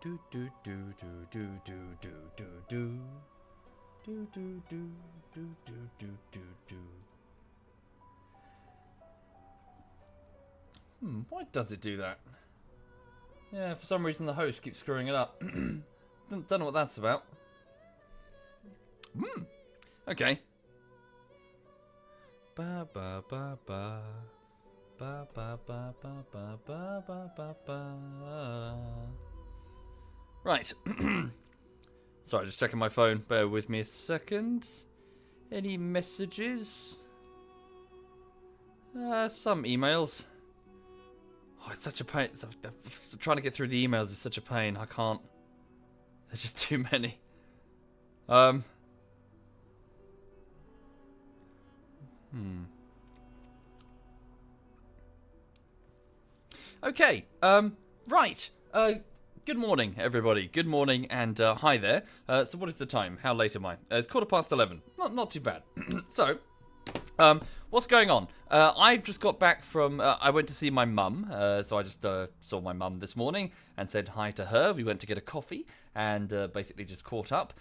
Do do do do do do do do do. Do do do do do do do do. Why does it do that? Yeah, for some reason the host keeps screwing it up. Don't know what that's about. Okay. Ba ba ba ba. Ba ba ba ba ba ba ba ba ba. Right. Sorry, just checking my phone. Bear with me a second. Any messages? Some emails. Oh, it's such a pain. Trying to get through the emails is such a pain. I can't. There's just too many. Okay. Right. Good morning, everybody. Good morning, and hi there. So what is the time? How late am I? It's 11:15. Not too bad. So, what's going on? I've just got back from. I went to see my mum. So I just saw my mum this morning and said hi to her. We went to get a coffee and basically just caught up.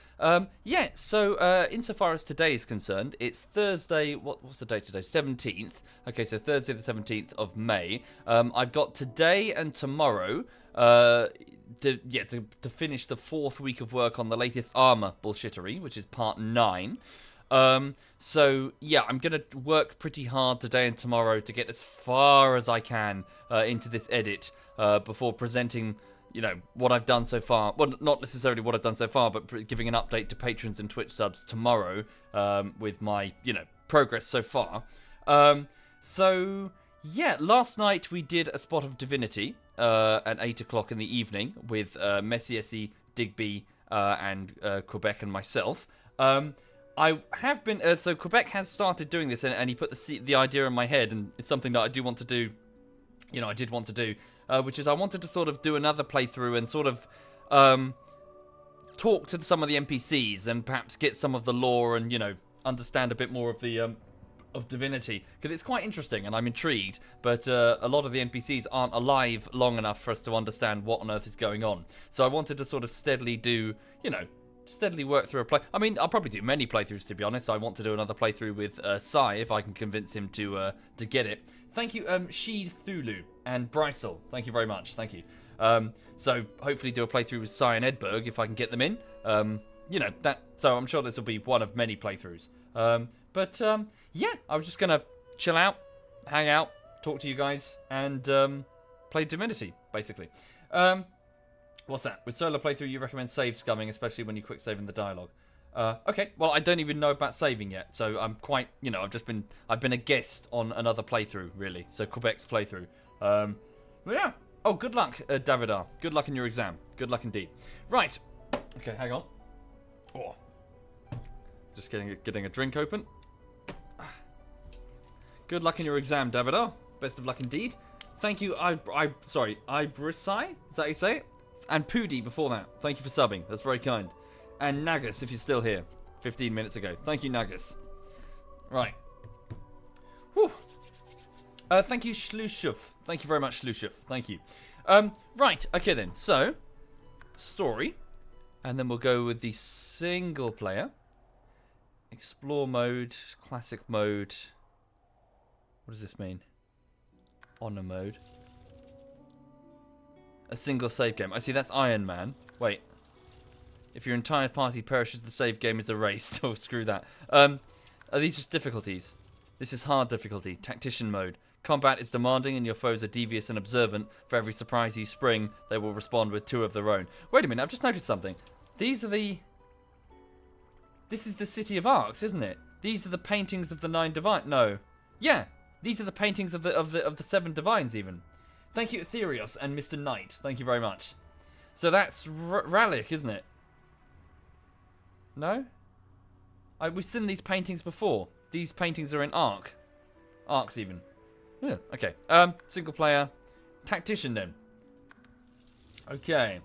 Yeah. So insofar as today is concerned, it's Thursday. What's the date today? 17th. Okay, so Thursday the 17th of May. I've got today and tomorrow. To finish the 4th week of work on the latest armor bullshittery, which is part 9. So yeah, I'm gonna work pretty hard today and tomorrow to get as far as I can into this edit before presenting, what I've done so far. Well, not necessarily what I've done so far, but giving an update to patrons and Twitch subs tomorrow with my, progress so far. So yeah, last night we did a spot of Divinity at 8 o'clock in the evening with Messiesi, Digby, and Quebec and myself. I have been... so Quebec has started doing this, and he put the idea in my head, and it's something that I do want to do, I did want to do, which is I wanted to sort of do another playthrough and sort of talk to some of the NPCs and perhaps get some of the lore and, understand a bit more of the... of Divinity, because it's quite interesting and I'm intrigued, but a lot of the NPCs aren't alive long enough for us to understand what on earth is going on. So I wanted to sort of steadily do, steadily work through a play. I mean, I'll probably do many playthroughs, to be honest. I want to do another playthrough with Sai, if I can convince him to get it. Thank you, Sheed Thulu and Brysel. Thank you very much. Thank you. So hopefully do a playthrough with Sai and Edberg if I can get them in. So I'm sure this will be one of many playthroughs. Yeah, I was just going to chill out, hang out, talk to you guys, and play Divinity, basically. What's that? With solo playthrough, you recommend save scumming, especially when you quick save in the dialogue. Okay, well, I don't even know about saving yet, so I'm quite, I've been a guest on another playthrough, really, so Quebec's playthrough. But yeah. Oh, good luck, Davidar. Good luck in your exam. Good luck indeed. Right. Okay, hang on. Oh. Just getting a drink open. Good luck in your exam, Davidar. Best of luck indeed. Thank you, Ibrisai? Is that how you say it? And Pudi before that. Thank you for subbing. That's very kind. And Nagus, if you're still here. 15 minutes ago. Thank you, Nagus. Right. Whew. Thank you, Shlushuf. Thank you very much, Shlushuf. Thank you. Right. Okay then. So, story. And then we'll go with the single player. Explore mode. Classic mode. What does this mean? Honor mode. A single save game. I see, that's Iron Man. Wait. If your entire party perishes, the save game is erased. Oh, screw that. Are these just difficulties? This is hard difficulty. Tactician mode. Combat is demanding and your foes are devious and observant. For every surprise you spring, they will respond with 2 of their own. Wait a minute, I've just noticed something. These are the... This is the City of Arcs, isn't it? These are the paintings of the 9 divine... No. Yeah. These are the paintings of the 7 divines, even. Thank you, Ethereos and Mr. Knight. Thank you very much. So that's Ralik, isn't it? No? We've seen these paintings before. These paintings are in Arc. Arcs, even. Yeah, okay. Single player. Tactician, then. Okay.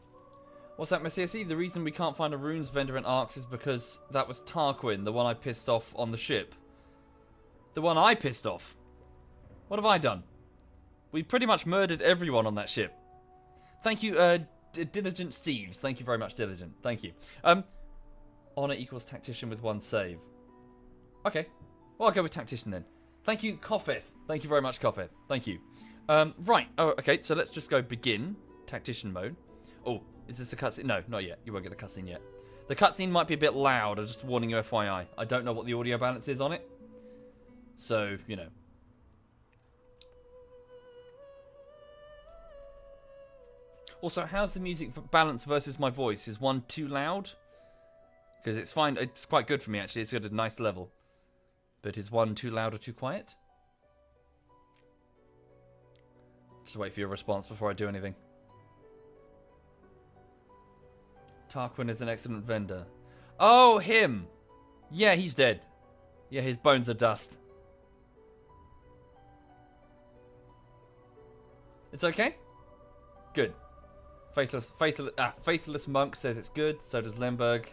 What's that, Messiasi? The reason we can't find a runes vendor in Arcs is because that was Tarquin, the one I pissed off on the ship. The one I pissed off? What have I done? We pretty much murdered everyone on that ship. Thank you, Diligent Steves. Thank you very much, Diligent. Thank you. Honor equals tactician with 1 save. Okay. Well, I'll go with tactician then. Thank you, Koffeth. Thank you very much, Koffeth. Thank you. Right. Oh, okay. So let's just go begin tactician mode. Oh, is this the cutscene? No, not yet. You won't get the cutscene yet. The cutscene might be a bit loud. I'm just warning you, FYI. I don't know what the audio balance is on it. So, you know. Also, how's the music balance versus my voice? Is one too loud? Because it's fine. It's quite good for me, actually. It's at a nice level. But is one too loud or too quiet? Just wait for your response before I do anything. Tarquin is an excellent vendor. Oh, him! Yeah, he's dead. Yeah, his bones are dust. It's okay? Good. Faithless Monk says it's good. So does Lemberg.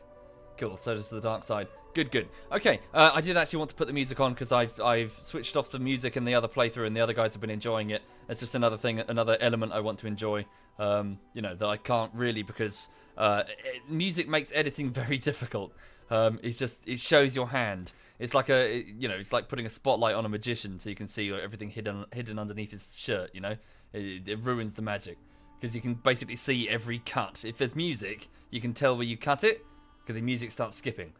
Cool, so does the Dark Side. Good, good. Okay, I did actually want to put the music on because I've switched off the music in the other playthrough and the other guys have been enjoying it. It's just another thing, another element I want to enjoy. You know, that I can't really because music makes editing very difficult. It shows your hand. It's like it's like putting a spotlight on a magician so you can see everything hidden underneath his shirt. You know, it ruins the magic because you can basically see every cut. If there's music, you can tell where you cut it because the music starts skipping.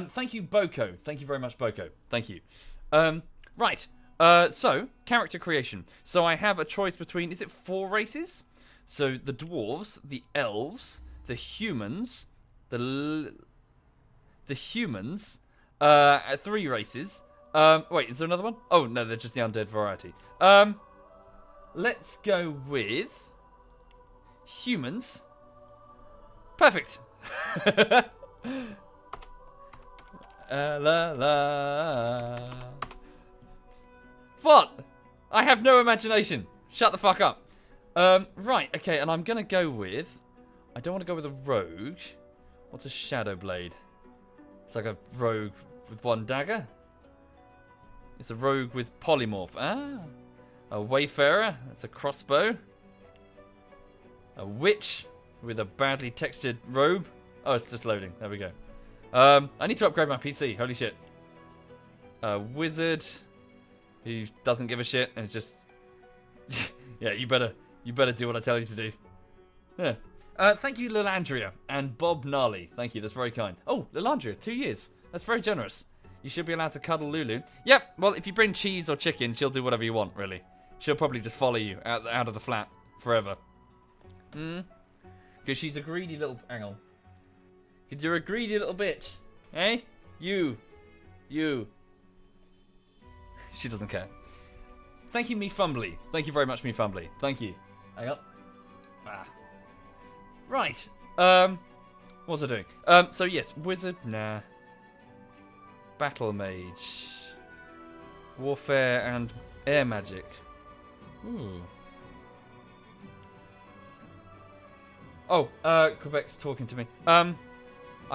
Thank you, Boko. Thank you very much, Boko. Thank you. Right. So, character creation. So I have a choice between, is it 4 races? So, the dwarves, the elves, the humans, the humans, 3 races. Wait, is there another one? Oh, no, they're just the undead variety. Let's go with humans. Perfect. La la. What? I have no imagination. Shut the fuck up. Right, okay, and I'm gonna go with... I don't want to go with a rogue. What's a shadow blade? It's like a rogue with 1 dagger. It's a rogue with polymorph. Ah. A wayfarer. That's a crossbow. A witch with a badly textured robe. Oh, it's just loading. There we go. I need to upgrade my PC. Holy shit. A wizard who doesn't give a shit and just... yeah, you better do what I tell you to do. Yeah. Thank you, Lilandria and Bob Gnarly. Thank you, that's very kind. Oh, Lilandria, 2 years. That's very generous. You should be allowed to cuddle Lulu. Yep, well, if you bring cheese or chicken, she'll do whatever you want, really. She'll probably just follow you out of the flat forever. Because she's a greedy little... Hang on. Because you're a greedy little bitch. Eh? You. She doesn't care. Thank you, Me Fumbly. Thank you very much, Me Fumbly. Thank you. Hang on. Right. What was I doing? So yes, wizard, nah. Battle mage. Warfare and air magic. Ooh. Oh, Quebec's talking to me. I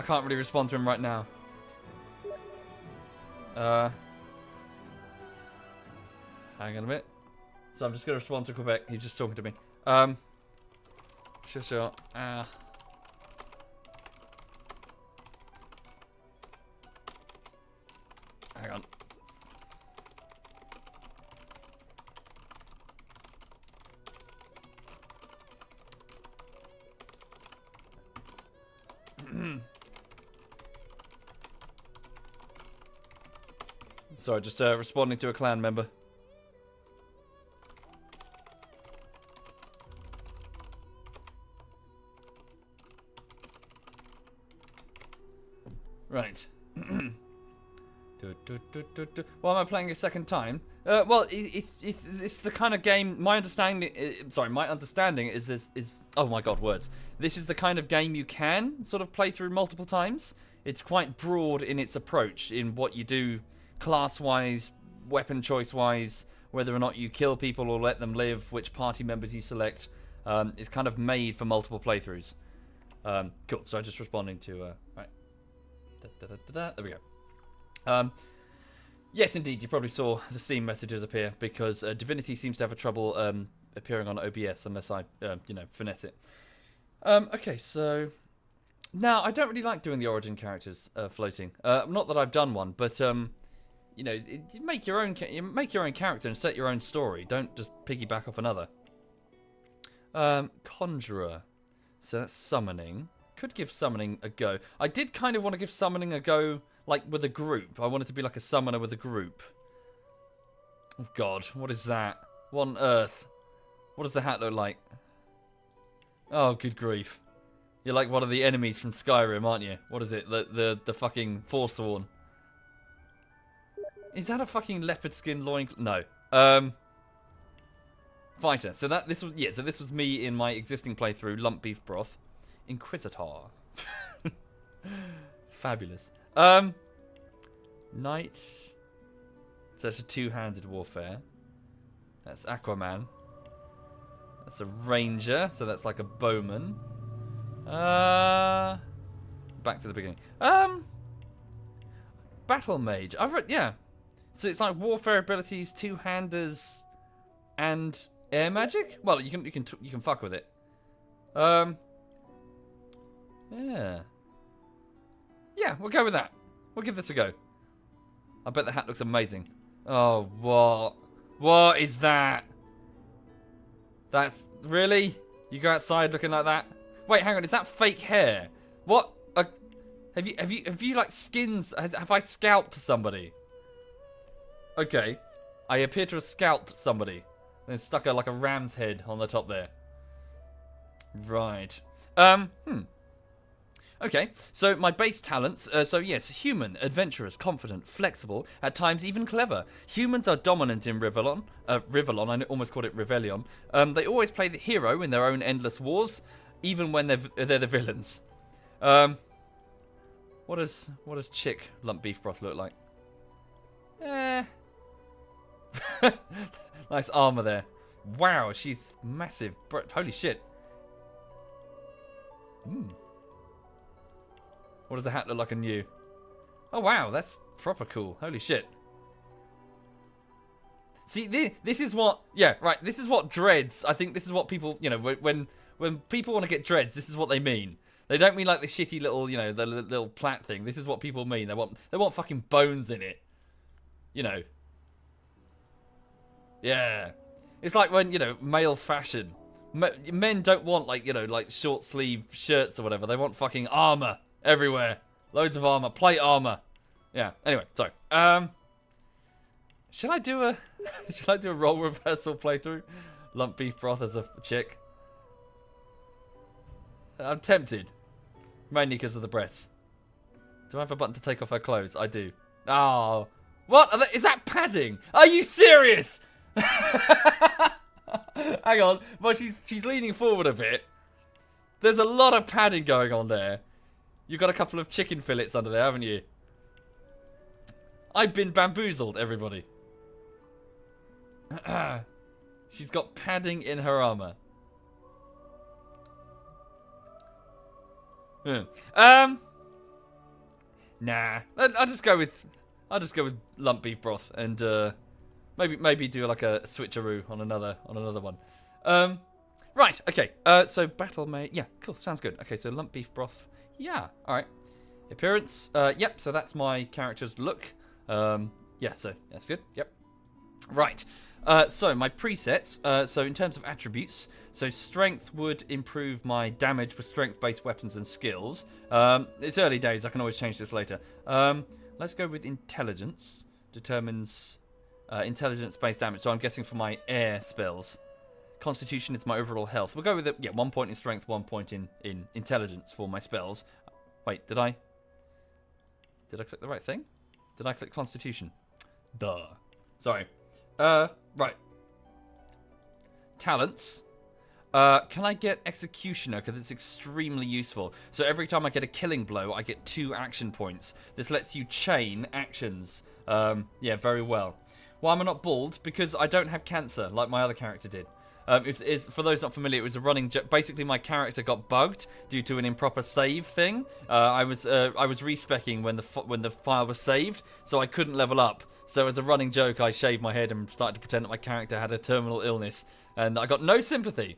can't really respond to him right now. Hang on a minute. So I'm just gonna respond to Quebec. He's just talking to me. Sure. Hang on. Sorry, just responding to a clan member. Right. Why am I playing a second time? Well, it's the kind of game. My understanding is oh my god, words. This is the kind of game you can sort of play through multiple times. It's quite broad in its approach in what you do, class-wise, weapon choice-wise, whether or not you kill people or let them live, which party members you select. It's kind of made for multiple playthroughs. Cool. So I'm just responding to right. There we go. Yes, indeed, you probably saw the Steam messages appear because Divinity seems to have a trouble appearing on OBS unless I, finesse it. Okay, so now I don't really like doing the origin characters floating. Not that I've done one, but you know, you make your own character and set your own story. Don't just piggyback off another. Conjurer. So that's summoning. Could give summoning a go. I did kind of want to give summoning a go, like with a group. I wanted to be like a summoner with a group. Oh God, what is that? What on earth? What does the hat look like? Oh, good grief. You're like one of the enemies from Skyrim, aren't you? What is it? The fucking Forsworn. Is that a fucking leopard skin loin? No. Fighter. So this was me in my existing playthrough, Lump Beef Broth. Inquisitor. Fabulous. Knight. So it's a two-handed warfare. That's Aquaman. That's a ranger, so that's like a bowman. Back to the beginning. Battle mage. I've read, yeah. So it's like warfare abilities, two-handers, and air magic. Well, you can fuck with it. Yeah. Yeah, we'll go with that. We'll give this a go. I bet the hat looks amazing. Oh, what? What is that? That's really? You go outside looking like that? Wait, hang on. Is that fake hair? What? Have you like skins? Have I scalped somebody? Okay, I appear to have scalped somebody, then stuck like a ram's head on the top there. Right. Okay, so my base talents, so yes, human, adventurous, confident, flexible, at times even clever. Humans are dominant in Rivellon, I almost called it Revellion. They always play the hero in their own endless wars, even when they're the villains. What does chick Lump Beef Broth look like? Nice armor there. Wow, she's massive. Holy shit. What does the hat look like on you? Oh wow, that's proper cool. Holy shit. See, this is what... Yeah, right, this is what dreads... I think this is what people... You know, when people want to get dreads, this is what they mean. They don't mean like the shitty little, you know, the little plait thing. This is what people mean. They want fucking bones in it. You know. Yeah. It's like when, you know, male fashion. Men don't want, like, you know, like short sleeve shirts or whatever. They want fucking armor everywhere. Loads of armor. Plate armor. Yeah. Anyway, sorry. Should I do a role reversal playthrough? Lump Beef Broth as a chick. I'm tempted. Mainly because of the breasts. Do I have a button to take off her clothes? I do. Oh. What? Is that padding? Are you serious? Hang on. Well, she's leaning forward a bit. There's a lot of padding going on there. You've got a couple of chicken fillets under there, haven't you? I've been bamboozled, everybody. She's got padding in her armor. Nah. I'll just go with Lump Beef Broth and maybe do like a switcheroo on another one. Right. Okay. So battle mate. Yeah. Cool. Sounds good. Okay. So Lump Beef Broth. Yeah. All right. Appearance. Yep. So that's my character's look. Yeah. So that's good. Yep. Right. So my presets, so in terms of attributes, so strength would improve my damage with strength-based weapons and skills. It's early days, I can always change this later. Let's go with intelligence, determines intelligence-based damage, so I'm guessing for my air spells. Constitution is my overall health. We'll go with it, yeah, 1 point in strength, 1 point in intelligence for my spells. Wait, did I click the right thing? Did I click Constitution? Duh. Sorry. Right. Talents. Can I get Executioner? Because it's extremely useful. So every time I get a killing blow, I get 2 action points. This lets you chain actions. Yeah, very well. Why am I not bald? Because I don't have cancer, like my other character did. It's for those not familiar, it was a running joke. Basically, my character got bugged due to an improper save thing. I was respecking when the file was saved, so I couldn't level up. So as a running joke, I shaved my head and started to pretend that my character had a terminal illness, and I got no sympathy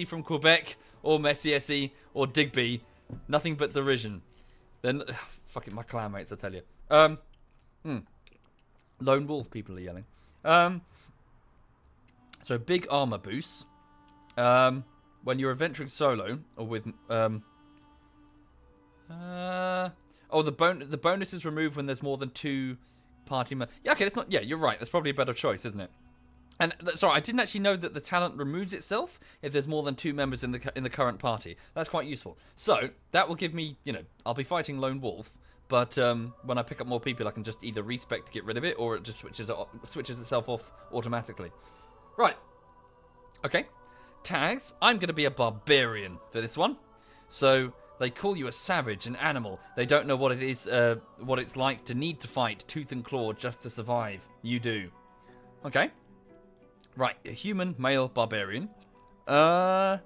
from Quebec or Messiesi or Digby, nothing but derision. Then, fucking my clanmates, I tell you. Lone wolf, people are yelling. So big armor boost. When you're adventuring solo or with the bonus is removed when there's more than 2 party members. Yeah, okay, that's not. Yeah, you're right. That's probably a better choice, isn't it? And sorry, I didn't actually know that the talent removes itself if there's more than 2 members in the current party. That's quite useful. So that will give me, I'll be fighting lone wolf, but when I pick up more people, I can just either respec to get rid of it, or it just switches itself off automatically. Right. Okay. Tags. I'm going to be a barbarian for this one. So they call you a savage, an animal. They don't know what it is, what it's like to need to fight tooth and claw just to survive. You do. Okay. Right. A human, male, barbarian. Right.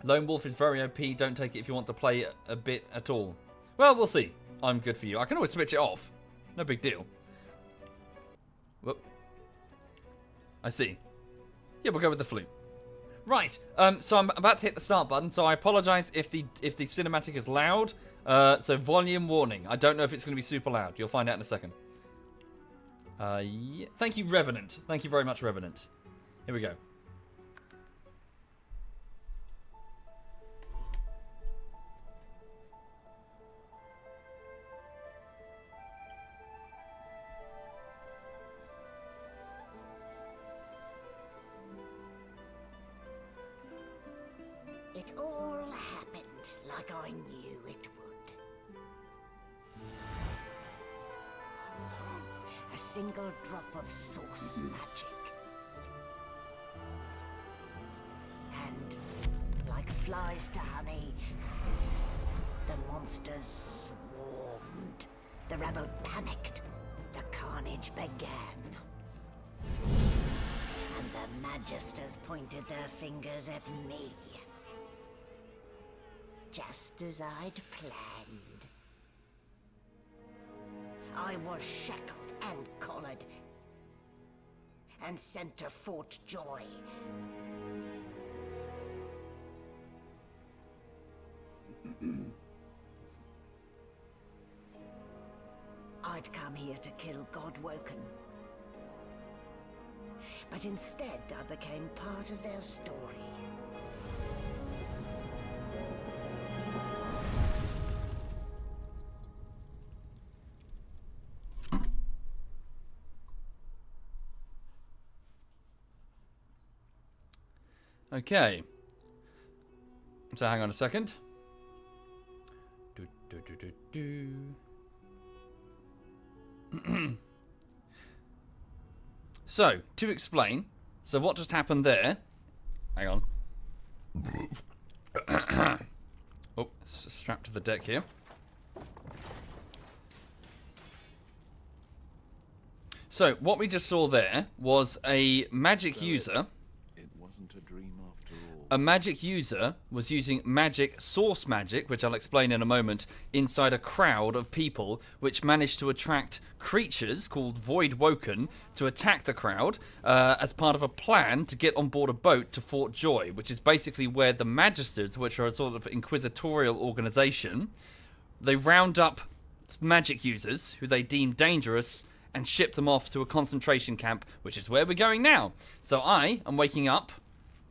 Lone wolf is very OP. Don't take it if you want to play a bit at all. Well, we'll see. I'm good for you. I can always switch it off. No big deal. Whoop. I see. Yeah, we'll go with the flute. Right. So I'm about to hit the start button. So I apologize if the cinematic is loud. So volume warning. I don't know if it's going to be super loud. You'll find out in a second. Yeah. Thank you, Revenant. Thank you very much, Revenant. Here we go. It all happened like I knew it would. A single drop of source magic. And, like flies to honey, the monsters swarmed. The rebel panicked. The carnage began. And the magisters pointed their fingers at me. Just as I'd planned. I was shackled and collared and sent to Fort Joy. I'd come here to kill Godwoken. But instead I became part of their story. Okay. So hang on a second. So, to explain. So what just happened there? Hang on. Oh, it's strapped to the deck here. So, what we just saw there was a magic user. A dream after all. A magic user was using magic, source magic, which I'll explain in a moment, inside a crowd of people, which managed to attract creatures called voidwoken to attack the crowd as part of a plan to get on board a boat to Fort Joy, which is basically where the magisters, which are a sort of inquisitorial organization, they round up magic users who they deem dangerous and ship them off to a concentration camp, which is where we're going now. So I am waking up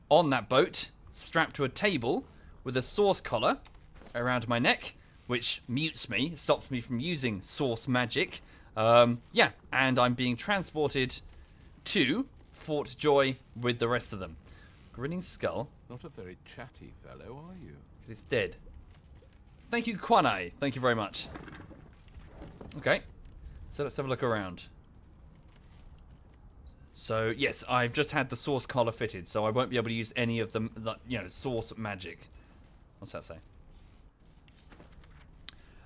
on that boat, strapped to a table with a source collar around my neck, which mutes me, stops me from using source magic. Yeah, and I'm being transported to Fort Joy with the rest of them. Grinning skull. Not a very chatty fellow, are you? It's dead. Thank you, Kwanai. Thank you very much. Okay, so let's have a look around. So, yes, I've just had the source collar fitted, so I won't be able to use any of the source magic. What's that say?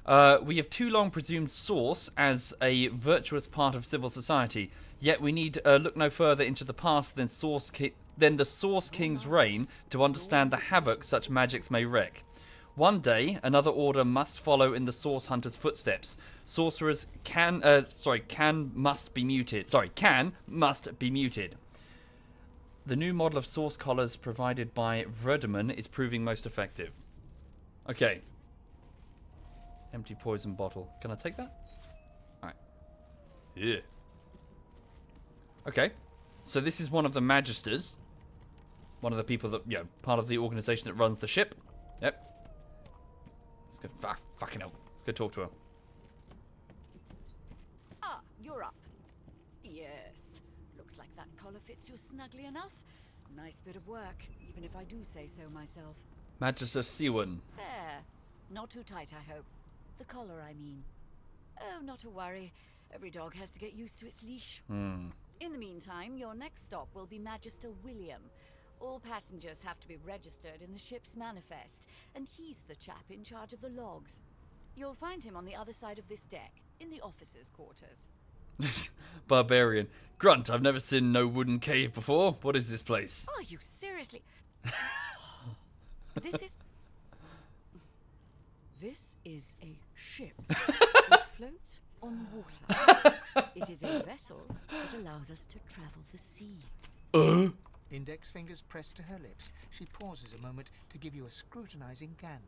We have too long presumed source as a virtuous part of civil society, yet we need look no further into the past than the Source King's reign to understand the havoc such magics may wreak. One day, another order must follow in the Source Hunter's footsteps. Sorcerers must be muted. The new model of Source collars provided by Verdeman is proving most effective. Okay. Empty poison bottle. Can I take that? Alright. Yeah. Okay. So this is one of the Magisters. One of the people that, part of the organization that runs the ship. Yep. Let's go. Fucking hell. Let's go talk to her. Ah, you're up. Yes. Looks like that collar fits you snugly enough. Nice bit of work, even if I do say so myself. Magister Siwan. There. Not too tight, I hope. The collar, I mean. Oh, not to worry. Every dog has to get used to its leash. In the meantime, your next stop will be Magister William. All passengers have to be registered in the ship's manifest, and he's the chap in charge of the logs. You'll find him on the other side of this deck, in the officers' quarters. Barbarian. Grunt, I've never seen no wooden cave before. What is this place? Are you seriously? This is a ship. It floats on water. It is a vessel that allows us to travel the sea. Index fingers pressed to her lips. She pauses a moment to give you a scrutinizing gander.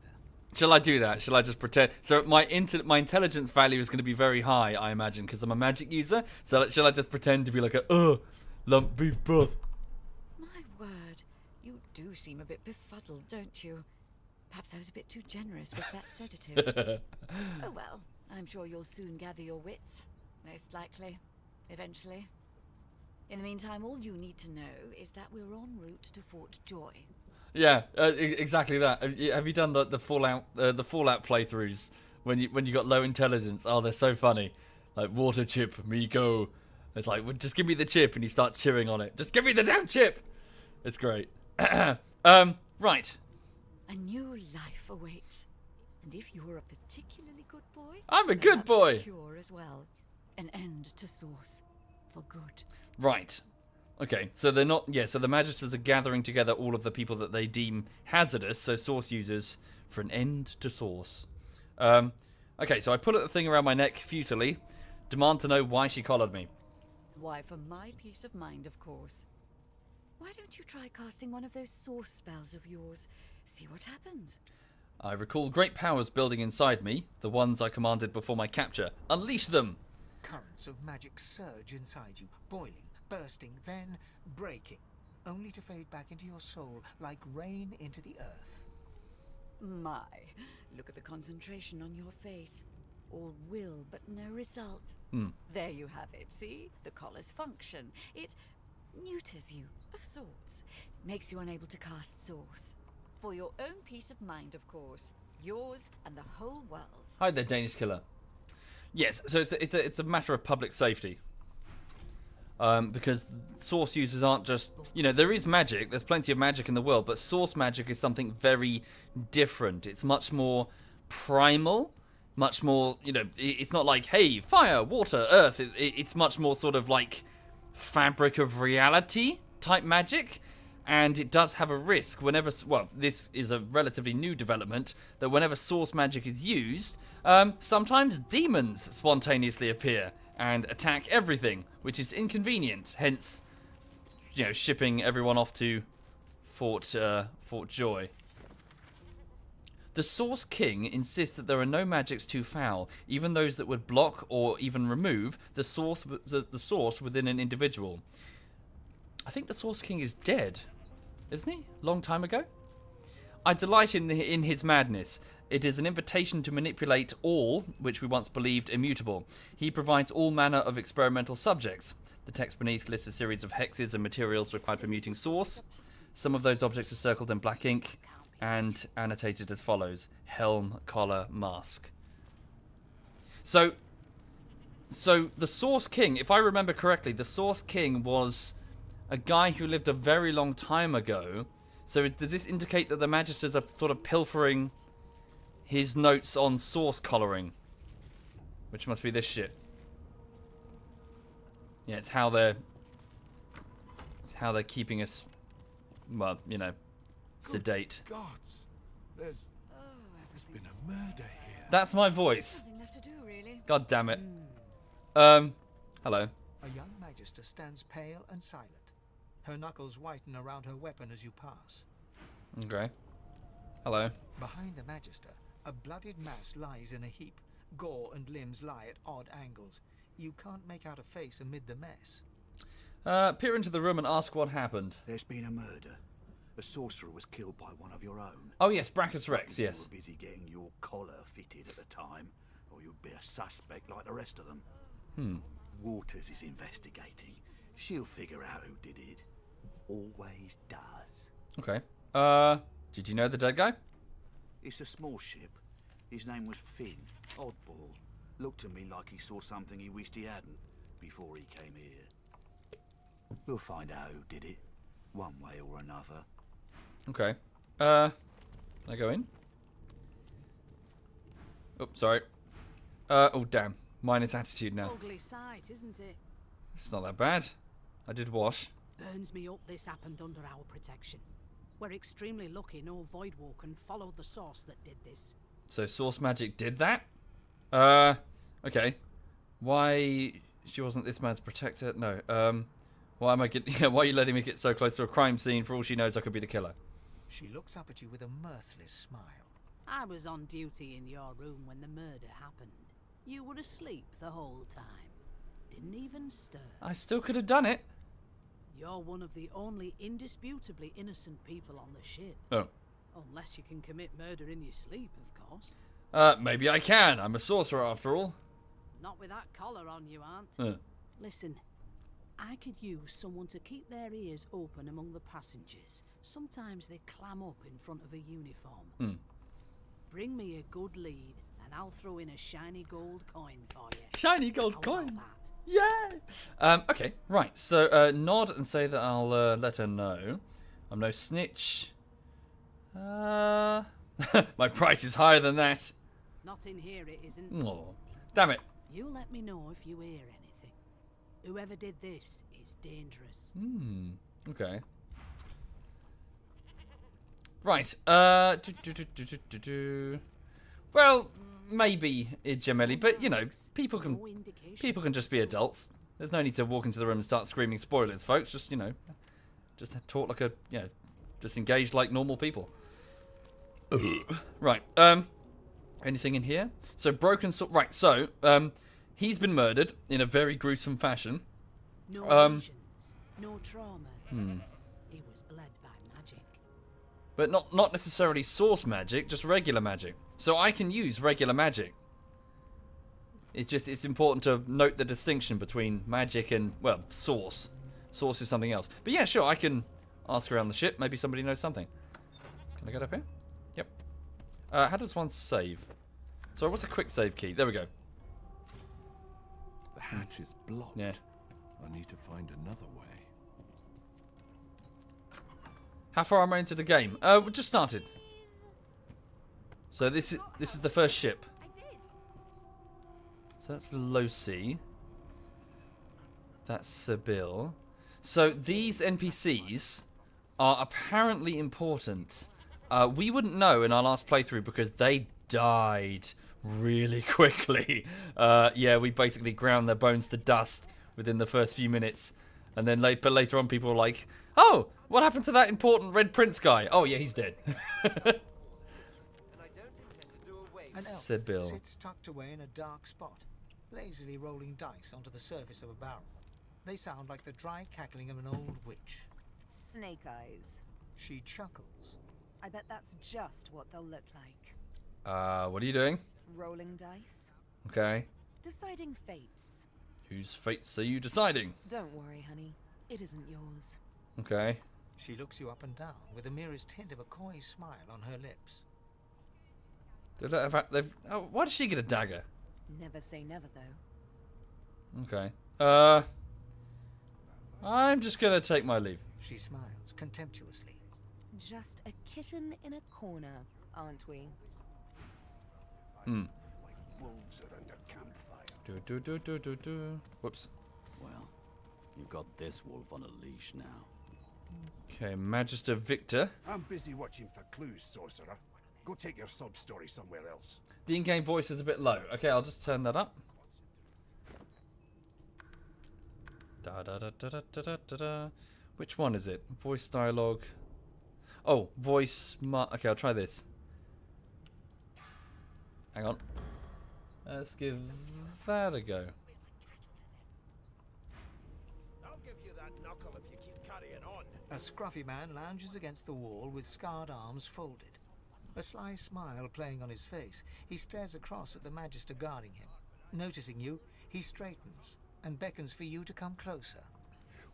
Shall I do that? Shall I just pretend? So my intelligence value is going to be very high, I imagine, because I'm a magic user. So shall I just pretend to be like lump beef broth? My word, you do seem a bit befuddled, don't you? Perhaps I was a bit too generous with that sedative. Oh well, I'm sure you'll soon gather your wits. Most likely. Eventually. In the meantime, all you need to know is that we're en route to Fort Joy. Yeah, exactly that. Have you done the Fallout playthroughs when you got low intelligence? Oh, they're so funny. Like, water chip, me go. It's like, well, just give me the chip, and you start chewing on it. Just give me the damn chip. It's great. Right. A new life awaits, and if you're a particularly good boy, I'm a good boy. A cure as well. An end to Source for good. Right. Okay, so they're not... Yeah, so the Magisters are gathering together all of the people that they deem hazardous, so Source users, for an end to Source. Okay, so I pull at the thing around my neck futilely, demand to know why she collared me. Why, for my peace of mind, of course. Why don't you try casting one of those Source spells of yours? See what happens. I recall great powers building inside me, the ones I commanded before my capture. Unleash them! Currents of magic surge inside you, boiling, bursting, then breaking, only to fade back into your soul like rain into the earth. My, look at the concentration on your face. All will, but no result. There you have it, see? The collar's function. It neuters you, of sorts. Makes you unable to cast Source. For your own peace of mind, of course. Yours and the whole world's. Hi there, Danish killer. Yes, so it's a matter of public safety. Because Source users aren't just... there is magic. There's plenty of magic in the world. But Source magic is something very different. It's much more primal. Much more, it's not like, hey, fire, water, earth. It's much more sort of like fabric of reality type magic. And it does have a risk whenever... Well, this is a relatively new development. That whenever Source magic is used... sometimes demons spontaneously appear and attack everything, which is inconvenient. Hence, shipping everyone off to Fort Joy. The Source King insists that there are no magics too foul, even those that would block or even remove the source within an individual. I think the Source King is dead, isn't he? Long time ago. I delight in his madness. It is an invitation to manipulate all which we once believed immutable. He provides all manner of experimental subjects. The text beneath lists a series of hexes and materials required for muting Source. Some of those objects are circled in black ink and annotated as follows: helm, collar, mask. So the Source King, if I remember correctly, the Source King was a guy who lived a very long time ago. So does this indicate that the Magisters are sort of pilfering his notes on source coloring, which must be this shit. Yeah, it's how they're keeping us, well, you know, sedate. Gods, there's been a murder here. That's my voice. Nothing left to do, really. God damn it. Hello. A young magister stands pale and silent. Her knuckles whiten around her weapon as you pass. Okay. Hello. Behind the magister, a bloodied mass lies in a heap. Gore and limbs lie at odd angles. You can't make out a face amid the mess. Peer into the room and ask what happened. There's been a murder. A sorcerer was killed by one of your own. Oh yes, Brachus Rex, You yes. were busy getting your collar fitted at the time, or you'd be a suspect like the rest of them. Waters is investigating. She'll figure out who did it. Always does. Okay. Did you know the dead guy? It's a small ship. His name was Finn. Oddball. Looked to me like he saw something he wished he hadn't before he came here. We'll find out who did it, one way or another. Okay. Can I go in? Oh, sorry. Oh, damn. Minus attitude now. Ugly sight, isn't it? It's not that bad. I did wash. Burns me up this happened under our protection. We're extremely lucky no Voidwalker followed the source that did this. So source magic did that? Okay. Why she wasn't this man's protector? No. Why am I getting? Why are you letting me get so close to a crime scene? For all she knows, I could be the killer. She looks up at you with a mirthless smile. I was on duty in your room when the murder happened. You were asleep the whole time. Didn't even stir. I still could have done it. You're one of the only indisputably innocent people on the ship. Oh. Unless you can commit murder in your sleep, of course. Maybe I can. I'm a sorcerer after all. Not with that collar on, you aren't. Listen, I could use someone to keep their ears open among the passengers. Sometimes they clam up in front of a uniform. Bring me a good lead, and I'll throw in a shiny gold coin for you. Shiny gold How coin. about that? Yeah. Okay. Right. So nod and say that I'll let her know. I'm no snitch. My price is higher than that. Not in here, it isn't. Oh, damn it. You let me know if you hear anything. Whoever did this is dangerous. Okay. Right. Well, maybe Gemelli, but you know, people can just be adults. There's no need to walk into the room and start screaming spoilers, folks. Just, you know, just talk like just engage like normal people. Right. Anything in here? So broken sword. Right. So he's been murdered in a very gruesome fashion. No visions, no trauma. He was bled by magic. But not necessarily source magic, just regular magic. So I can use regular magic. It's important to note the distinction between magic and, well, source. Source is something else. But yeah, sure, I can ask around the ship. Maybe somebody knows something. Can I get up here? Yep. How does one save? Sorry, what's a quick save key? There we go. The hatch is blocked. Yeah. I need to find another way. How far am I into the game? We just started. So this is the first ship. I did. So that's Losi. That's Sibyl. So these NPCs are apparently important. We wouldn't know in our last playthrough because they died really quickly. Yeah, we basically ground their bones to dust within the first few minutes. And then later on people were like, oh, what happened to that important Red Prince guy? Oh yeah, he's dead. An elf Sibyl. sits tucked away in a dark spot, lazily rolling dice onto the surface of a barrel. They sound like the dry cackling of an old witch. Snake eyes. She chuckles. I bet that's just what they'll look like. What are you doing? Rolling dice. Okay. Deciding fates. Whose fates are you deciding? Don't worry, honey. It isn't yours. Okay. She looks you up and down with the merest hint of a coy smile on her lips. Why does she get a dagger? Never say never, though. Okay. I'm just gonna take my leave. She smiles contemptuously. Just a kitten in a corner, aren't we? Wolves around a campfire. Whoops. Well, you've got this wolf on a leash now. Okay, Magister Victor. I'm busy watching for clues, sorcerer. Go take your sub-story somewhere else. The in-game voice is a bit low. Okay, I'll just turn that up. Da da da da da da da da. Which one is it? Voice dialogue. Oh, voice. Okay, I'll try this. Hang on. Let's give that a go. I'll give you that knuckle if you keep carrying on. A scruffy man lounges against the wall with scarred arms folded. A sly smile playing on his face, he stares across at the Magister guarding him. Noticing you, he straightens and beckons for you to come closer.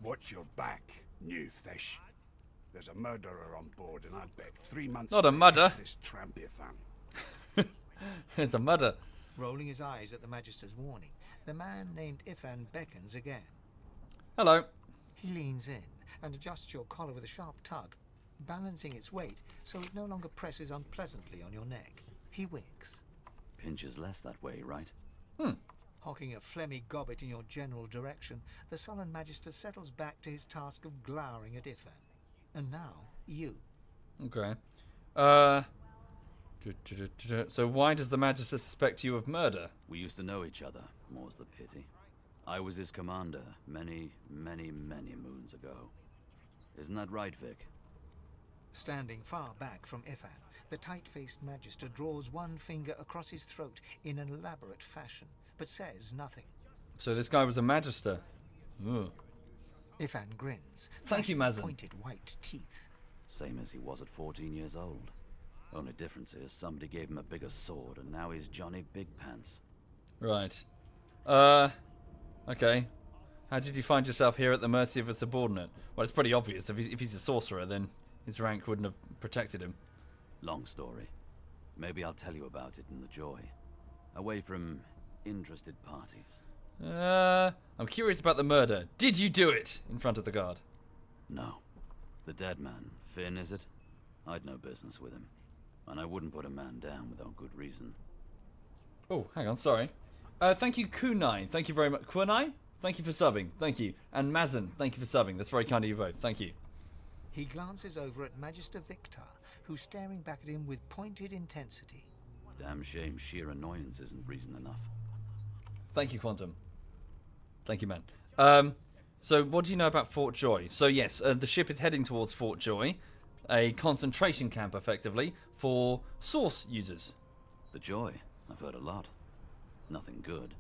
Watch your back, new fish. There's a murderer on board, and I'd bet 3 months. Not a murder. This trampy fan. It's a murder. Rolling his eyes at the Magister's warning, the man named Ifan beckons again. Hello. He leans in and adjusts your collar with a sharp tug, balancing its weight so it no longer presses unpleasantly on your neck. He winks. Pinches less that way, right? Hocking a phlegmy gobbet in your general direction, the sullen Magister settles back to his task of glowering at Ifan. And now, you. Okay. So why does the Magister suspect you of murder? We used to know each other, more's the pity. I was his commander many, many, many moons ago. Isn't that right, Vic? Standing far back from Ifan, the tight-faced Magister draws one finger across his throat in an elaborate fashion, but says nothing. So this guy was a Magister. Ooh. Ifan grins. Thank you, flashing Mazen. pointed white teeth. Same as he was at 14 years old. Only difference is somebody gave him a bigger sword and now he's Johnny Big Pants. Right. Okay. How did you find yourself here at the mercy of a subordinate? Well, it's pretty obvious. If he's a sorcerer, then his rank wouldn't have protected him. Long story. Maybe I'll tell you about it in the Joy. Away from interested parties. I'm curious about the murder. Did you do it in front of the guard? No. The dead man, Finn, is it? I'd no business with him. And I wouldn't put a man down without good reason. Oh, hang on, sorry. Thank you, Kunai. Thank you very much. Kunai? Thank you for subbing. Thank you. And Mazen, thank you for subbing. That's very kind of you both. Thank you. He glances over at Magister Victor, who's staring back at him with pointed intensity. Damn shame sheer annoyance isn't reason enough. Thank you, Quantum. Thank you, man. So what do you know about Fort Joy? So yes, the ship is heading towards Fort Joy, a concentration camp, effectively, for Source users. The Joy? I've heard a lot. Nothing good.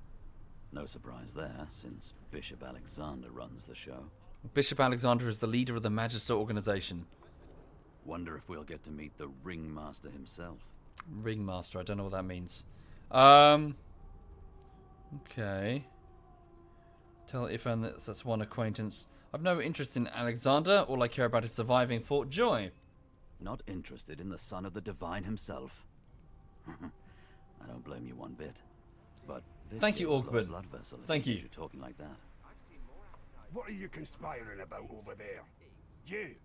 No surprise there, since Bishop Alexander runs the show. Bishop Alexander is the leader of the Magister organization. Wonder if we'll get to meet the Ringmaster himself. Ringmaster, I don't know what that means. Okay. Tell Ifan that's one acquaintance. I've no interest in Alexander. All I care about is surviving Fort Joy. Not interested in the son of the Divine himself. I don't blame you one bit. But Vic, thank you, you're a Orkman. blood vessel if Thank he you. hears you talking like that. What are you conspiring about over there? You.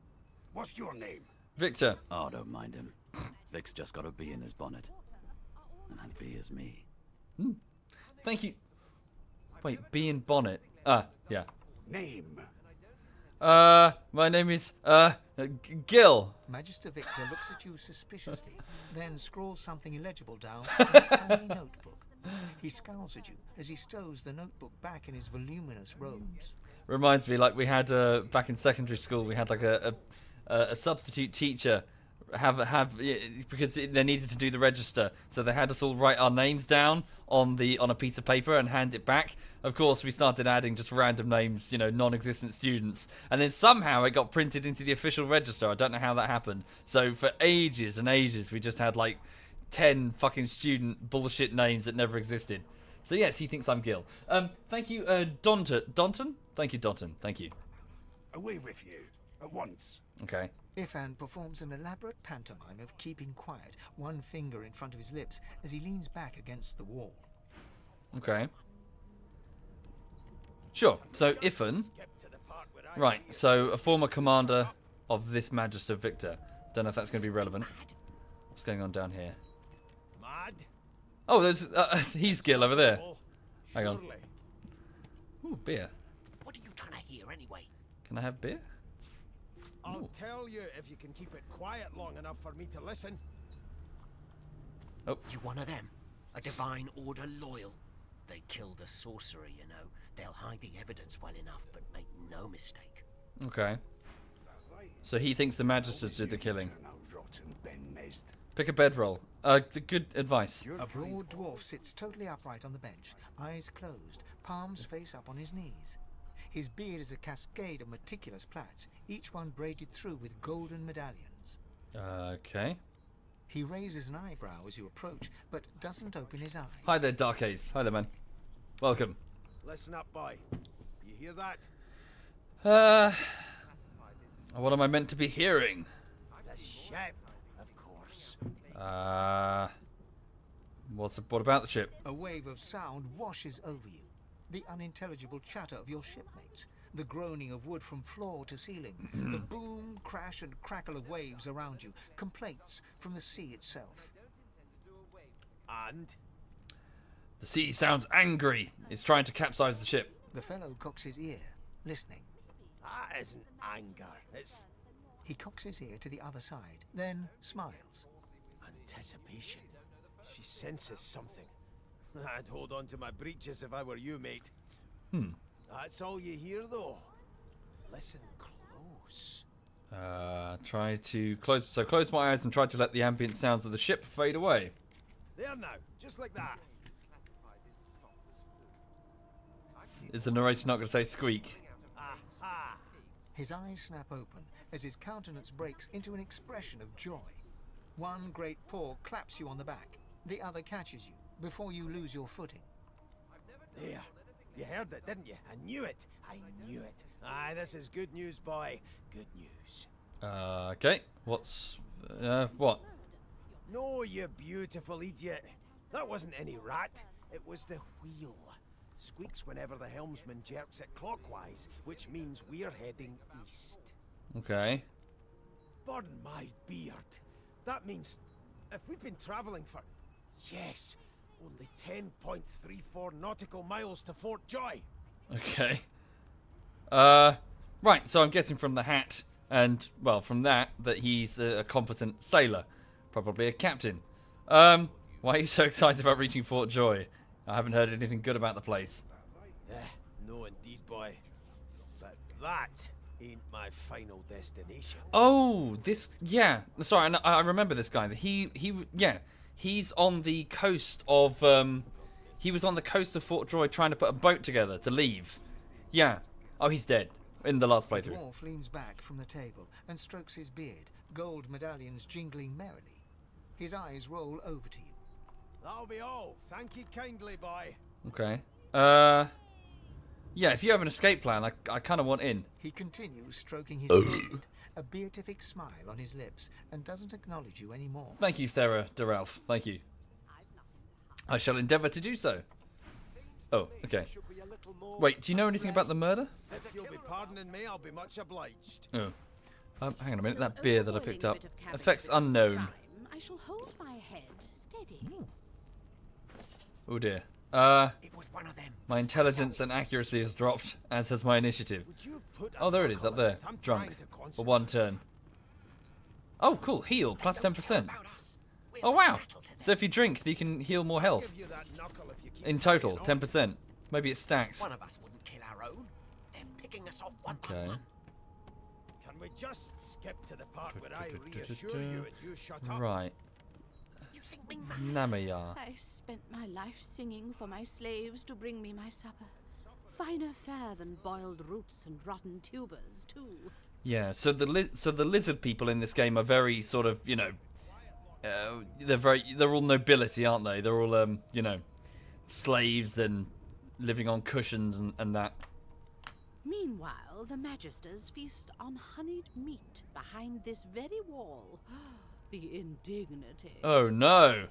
What's your name? Victor. Oh, don't mind him. Vic's just got a bee in his bonnet. And that bee is me. Thank you. Wait, B in bonnet. Ah, yeah. Name. My name is, Gil. Magister Victor looks at you suspiciously, then scrawls something illegible down in a tiny notebook. He scowls at you as he stows the notebook back in his voluminous robes. Reminds me, like we had back in secondary school, we had like a substitute teacher because they needed to do the register, so they had us all write our names down on a piece of paper and hand it back. Of course, we started adding just random names, non-existent students, and then somehow it got printed into the official register. I don't know how that happened. So for ages and ages, we just had like 10 fucking student bullshit names that never existed. So yes, he thinks I'm Gil. Thank you, Donton? Thank you, Donton. Thank you. Away with you. At once. Okay. Ifan performs an elaborate pantomime of keeping quiet, one finger in front of his lips as he leans back against the wall. Okay. Sure. So Ifan. Right. So a former commander of this Magister Victor. Don't know if that's going to be relevant. What's going on down here? Mad? Oh, there's he's Gil over there. Hang on. Surely. Ooh, beer. What are you trying to hear anyway? Can I have beer? I'll Ooh. tell you if you can keep it quiet long enough for me to listen. Oh. You one of them? A divine order loyal? They killed a sorcerer, you know. They'll hide the evidence well enough, but make no mistake. Okay. So he thinks the Magisters did the killing. Turn out rotten, Ben Mezd. Pick a bedroll. Good advice. A broad dwarf sits totally upright on the bench, eyes closed, palms face up on his knees. His beard is a cascade of meticulous plaits, each one braided through with golden medallions. Okay. He raises an eyebrow as you approach, but doesn't open his eyes. Hi there, Dark Ace. Hi there, man. Welcome. Listen up, boy. You hear that? What am I meant to be hearing? The ship, of course. What about the ship? A wave of sound washes over you. The unintelligible chatter of your shipmates, the groaning of wood from floor to ceiling, the boom, crash and crackle of waves around you, complaints from the sea itself. And? The sea sounds angry. It's trying to capsize the ship. The fellow cocks his ear, listening. That isn't anger. It's He cocks his ear to the other side, then smiles. anticipation. She senses something. I'd hold on to my breeches if I were you, mate. That's all you hear, though. Listen close. Try to close my eyes and try to let the ambient sounds of the ship fade away. There now, just like that. Is the narrator not going to say squeak? Aha! His eyes snap open as his countenance breaks into an expression of joy. One great paw claps you on the back, the other catches you before you lose your footing. There. You heard it, didn't you? I knew it. I knew it. Aye, this is good news, boy. Good news. Okay. What? No, you beautiful idiot. That wasn't any rat. It was the wheel. Squeaks whenever the helmsman jerks it clockwise, which means we're heading east. Okay. Burn my beard. That means if we've been traveling for, yes, only 10.34 nautical miles to Fort Joy. Okay. Right, so I'm guessing from the hat and, well, from that he's a competent sailor. Probably a captain. Why are you so excited about reaching Fort Joy? I haven't heard anything good about the place. No indeed, boy. But that ain't my final destination. Oh, yeah. Sorry, I remember this guy. He's on the coast of, he was on the coast of Fort Joy trying to put a boat together to leave. Yeah. Oh, he's dead in the last The playthrough. dwarf leans back from the table and strokes his beard, gold medallions jingling merrily. His eyes roll over to you. That'll be all. Thank you kindly, boy. Okay. Yeah, if you have an escape plan, I kind of want in. He continues stroking his beard, a beatific smile on his lips, and doesn't acknowledge you anymore. Thank you, Thera de Ralph. Thank you. I shall endeavour to do so. Oh, okay. Wait, do you know anything about the murder? If you'll be pardoning me, I'll be much obliged. Oh. Hang on a minute, that beer that I picked up. Bit of cabbage Effects at a unknown. time. I shall hold my head steady. Oh dear. It was one of them. My intelligence and accuracy has dropped, as has my initiative. Would you put a Oh, there it is, knuckle up there. in it? I'm Drunk. trying to For concentrate. one turn. Oh, cool. Heal, plus They don't care 10%. about us. We're Oh, wow. cattle to So if you drink, you can heal more I'll health. give you that knuckle if you keep In total, carrying on. 10%. Maybe it stacks. One of us wouldn't kill our own. They're picking us off one by Okay. one. Can we just skip to the part where I reassure you and you shut up? Right. You think me mad? Namaya. I spent my life singing for my slaves to bring me my supper. Finer fare than boiled roots and rotten tubers, too. Yeah, so the lizard people in this game are very sort of, they're all nobility, aren't they? They're all slaves and living on cushions and that. Meanwhile, the Magisters feast on honeyed meat behind this very wall. The indignity. Oh no.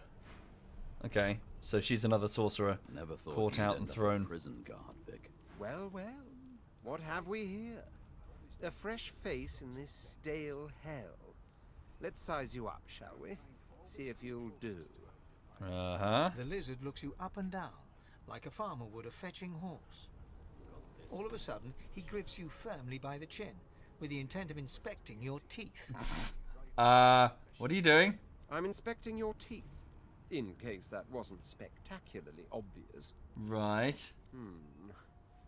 Okay, so she's another sorcerer. Never thought Caught you'd out end and up thrown. a prison guard, Vic. Well, well, what have we here? A fresh face in this stale hell. Let's size you up, shall we? See if you'll do. Uh-huh. The lizard looks you up and down, like a farmer would a fetching horse. All of a sudden, he grips you firmly by the chin, with the intent of inspecting your teeth. What are you doing? I'm inspecting your teeth, in case that wasn't spectacularly obvious. Right.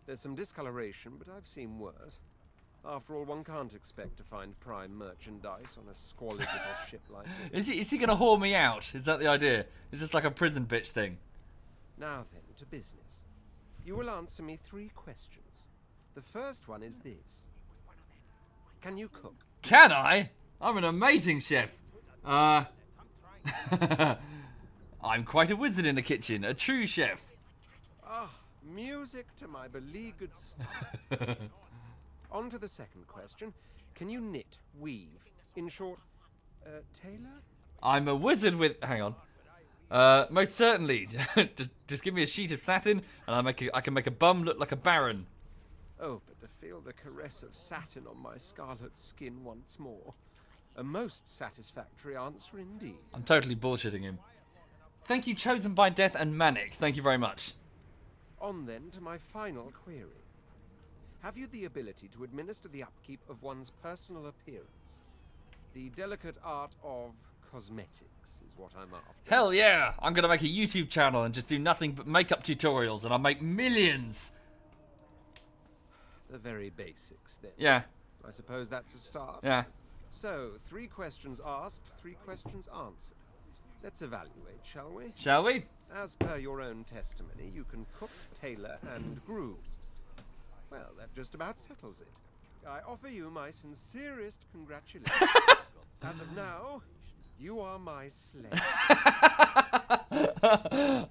There's some discoloration, but I've seen worse. After all, one can't expect to find prime merchandise on a squalid little ship like this. Is he gonna whore me out? Is that the idea? Is this like a prison bitch thing? Now then, to business. You will answer me 3 questions. The first one is this. Can you cook? Can I? I'm an amazing chef. I'm quite a wizard in the kitchen, a true chef. Ah, music to my beleaguered stomach. On to the second question. Can you knit, weave? In short, tailor? I'm a wizard with... Hang on. Most certainly. just give me a sheet of satin, and I can make a bum look like a baron. Oh, but to feel the caress of satin on my scarlet skin once more. A most satisfactory answer indeed. I'm totally bullshitting him. Thank you, Chosen by Death and Manic. Thank you very much. On then to my final query. Have you the ability to administer the upkeep of one's personal appearance? The delicate art of cosmetics is what I'm after. Hell yeah! I'm gonna make a YouTube channel and just do nothing but makeup tutorials, and I'll make millions! The very basics, then. Yeah. I suppose that's a start. Yeah. So, 3 questions asked, 3 questions answered. Let's evaluate, shall we? Shall we? As per your own testimony, you can cook, tailor, and groom. Well, that just about settles it. I offer you my sincerest congratulations. As of now, you are my slave.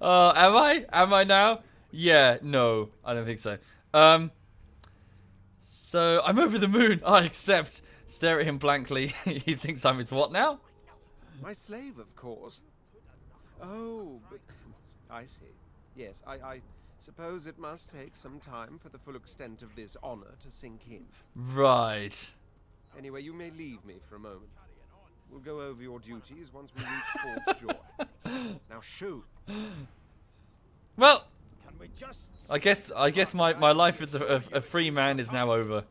Am I? Am I now? Yeah, no, I don't think so. So, I'm over the moon. I accept. Stare at him blankly. He thinks I'm his what now? My slave, of course. Oh, but I see. Yes, I suppose it must take some time for the full extent of this honor to sink in. Right. Anyway, you may leave me for a moment. We'll go over your duties once we reach Ford's Joy. Now shoot. Well, Can we just... I guess my life as a free man is now over.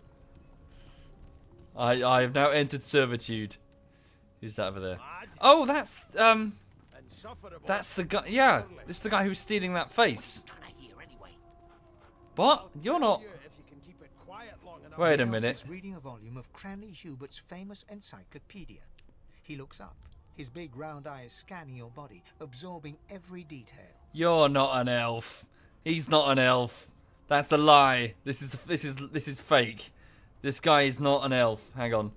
I have now entered servitude. Who's that over there? Oh, that's the guy. Yeah, this is the guy who's stealing that face. What? You're not. Wait a minute. He's reading a volume of Cranley Hubert's famous encyclopedia. He looks up, his big round eyes scanning your body, absorbing every detail. You're not an elf. He's not an elf. That's a lie. This is fake. This guy is not an elf. Hang on.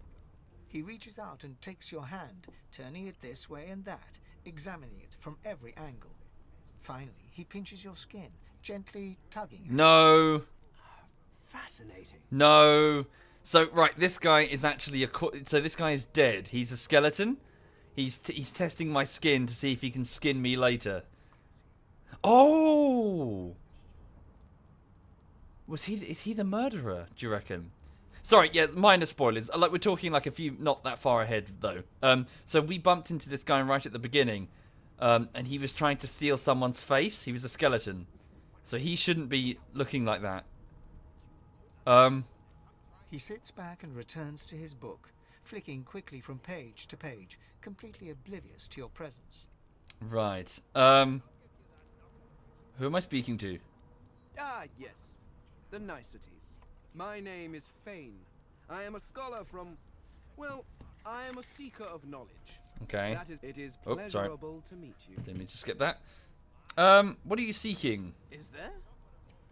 He reaches out and takes your hand, turning it this way and that, examining it from every angle. Finally, he pinches your skin, gently tugging. No. Fascinating. No. So right, this guy is actually so this guy is dead. He's a skeleton. He's testing my skin to see if he can skin me later. Oh. Is he the murderer, do you reckon? Sorry, yeah, minor spoilers. Like, we're talking like a few, not that far ahead, though. So we bumped into this guy right at the beginning, and he was trying to steal someone's face. He was a skeleton. So he shouldn't be looking like that. He sits back and returns to his book, flicking quickly from page to page, completely oblivious to your presence. Right. Who am I speaking to? Ah, yes. The niceties. My name is Fane. I am a scholar from... Well, I am a seeker of knowledge. Okay. It is Oh, sorry. pleasurable to meet you. Let me just skip that. What are you seeking? Is there?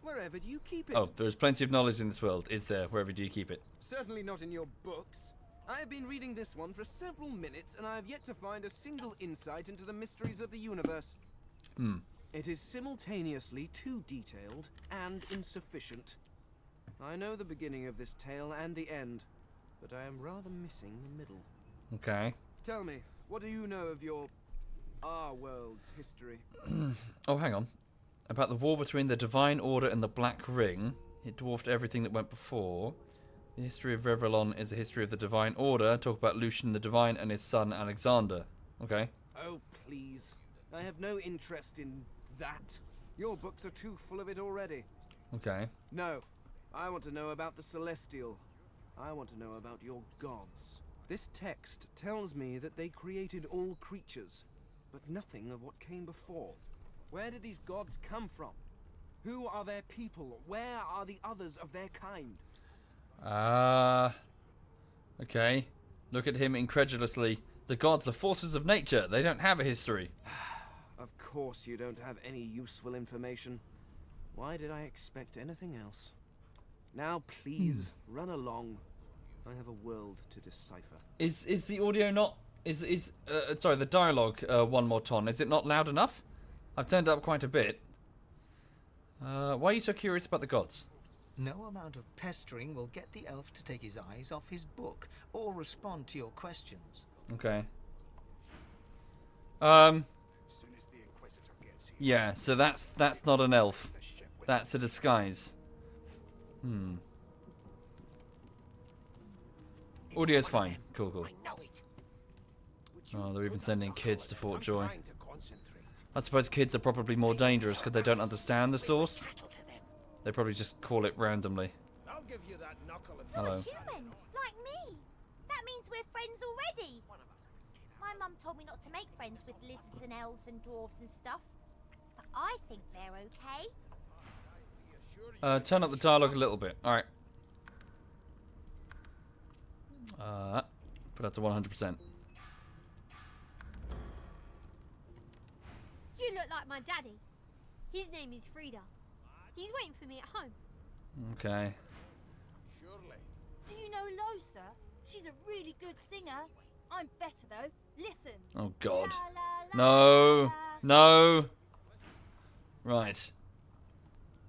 Wherever do you keep it? Oh, there's plenty of knowledge in this world. Is there? Wherever do you keep it? Certainly not in your books. I have been reading this one for several minutes, and I have yet to find a single insight into the mysteries of the universe. It is simultaneously too detailed and insufficient. I know the beginning of this tale and the end, but I am rather missing the middle. Okay. Tell me, what do you know of our world's history? Oh, hang on. About the war between the Divine Order and the Black Ring. It dwarfed everything that went before. The history of Revelon is a history of the Divine Order. Talk about Lucian the Divine and his son Alexander. Okay. Oh, please. I have no interest in that. Your books are too full of it already. Okay. No. I want to know about the Celestial. I want to know about your gods. This text tells me that they created all creatures, but nothing of what came before. Where did these gods come from? Who are their people? Where are the others of their kind? Okay. Look at him incredulously. The gods are forces of nature. They don't have a history. Of course you don't have any useful information. Why did I expect anything else? Now please, run along. I have a world to decipher. Is the audio not... sorry, the dialogue, one more ton. Is it not loud enough? I've turned it up quite a bit. Why are you so curious about the gods? No amount of pestering will get the elf to take his eyes off his book or respond to your questions. Okay. Yeah, so that's not an elf. That's a disguise. Audio's fine. Cool. Oh, they're even sending kids to Fort Joy. I suppose kids are probably more dangerous because they don't understand the source. They probably just call it randomly. Hello. Human, like me. That means we're friends already. My mum told me not to make friends with lizards and elves and dwarves and stuff. But I think they're okay. Turn up the dialogue a little bit. Alright. Put that to 100%. You look like my daddy. His name is Frida. He's waiting for me at home. Okay. Do you know Losa? She's a really good singer. I'm better though. Listen. Oh God. La, la, la, No. Right.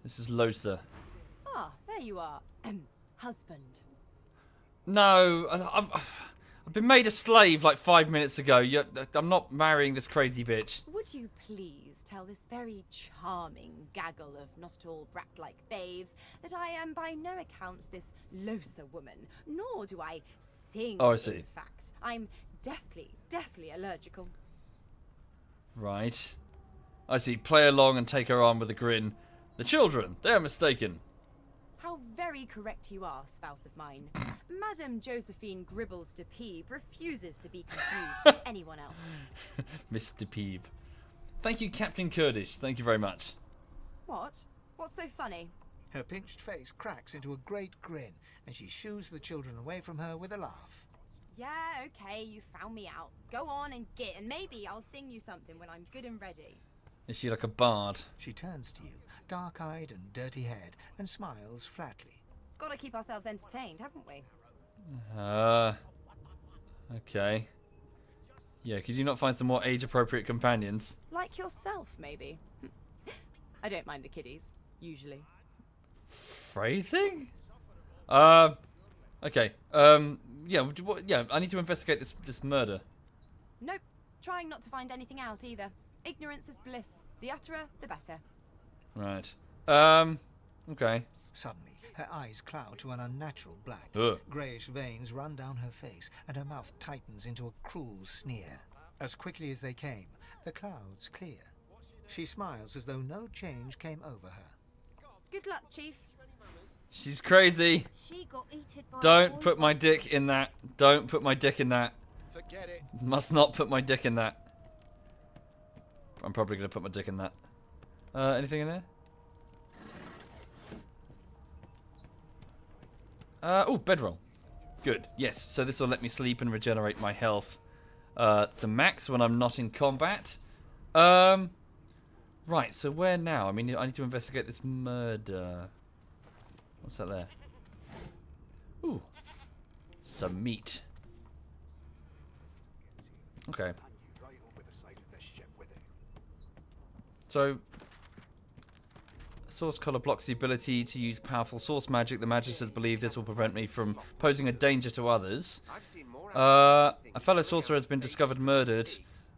This is Losa. Ah, there you are. Husband. No, I've been made a slave like 5 minutes ago. I'm not marrying this crazy bitch. Would you please tell this very charming gaggle of not-at-all brat-like babes that I am by no accounts this Losa woman, nor do I sing, Oh, I see. in fact. I'm deathly allergical. Right. I see. Play along and take her on with a grin. The children, they're mistaken. How very correct you are, spouse of mine. Madame Josephine Gribbles de Peeb refuses to be confused with anyone else. Mr. Peeb. Thank you, Captain Kurdish. Thank you very much. What? What's so funny? Her pinched face cracks into a great grin, and she shoos the children away from her with a laugh. Yeah, okay, you found me out. Go on and git, and maybe I'll sing you something when I'm good and ready. Is she like a bard? She turns to you, dark-eyed and dirty-haired, and smiles flatly. Gotta keep ourselves entertained, haven't we? Okay. Yeah, could you not find some more age-appropriate companions? Like yourself, maybe. I don't mind the kiddies, usually. Phrasing? Okay. Yeah, I need to investigate this murder. Nope, trying not to find anything out either. Ignorance is bliss. The utterer, the better. Right. Okay. Suddenly, her eyes cloud to an unnatural black. Ugh. Greyish veins run down her face, and her mouth tightens into a cruel sneer. As quickly as they came, the clouds clear. She smiles as though no change came over her. Good luck, Chief. She's crazy. She got eaten by Don't put my dick in that. Don't put my dick in that. Forget it. Must not put my dick in that. I'm probably going to put my dick in that. Anything in there? Oh, bedroll. Good. Yes, so this will let me sleep and regenerate my health to max when I'm not in combat. Right, so where now? I mean, I need to investigate this murder. What's that there? Ooh. Some meat. Okay. So, source color blocks the ability to use powerful source magic. The magicians believe this will prevent me from posing a danger to others. A fellow sorcerer has been discovered murdered.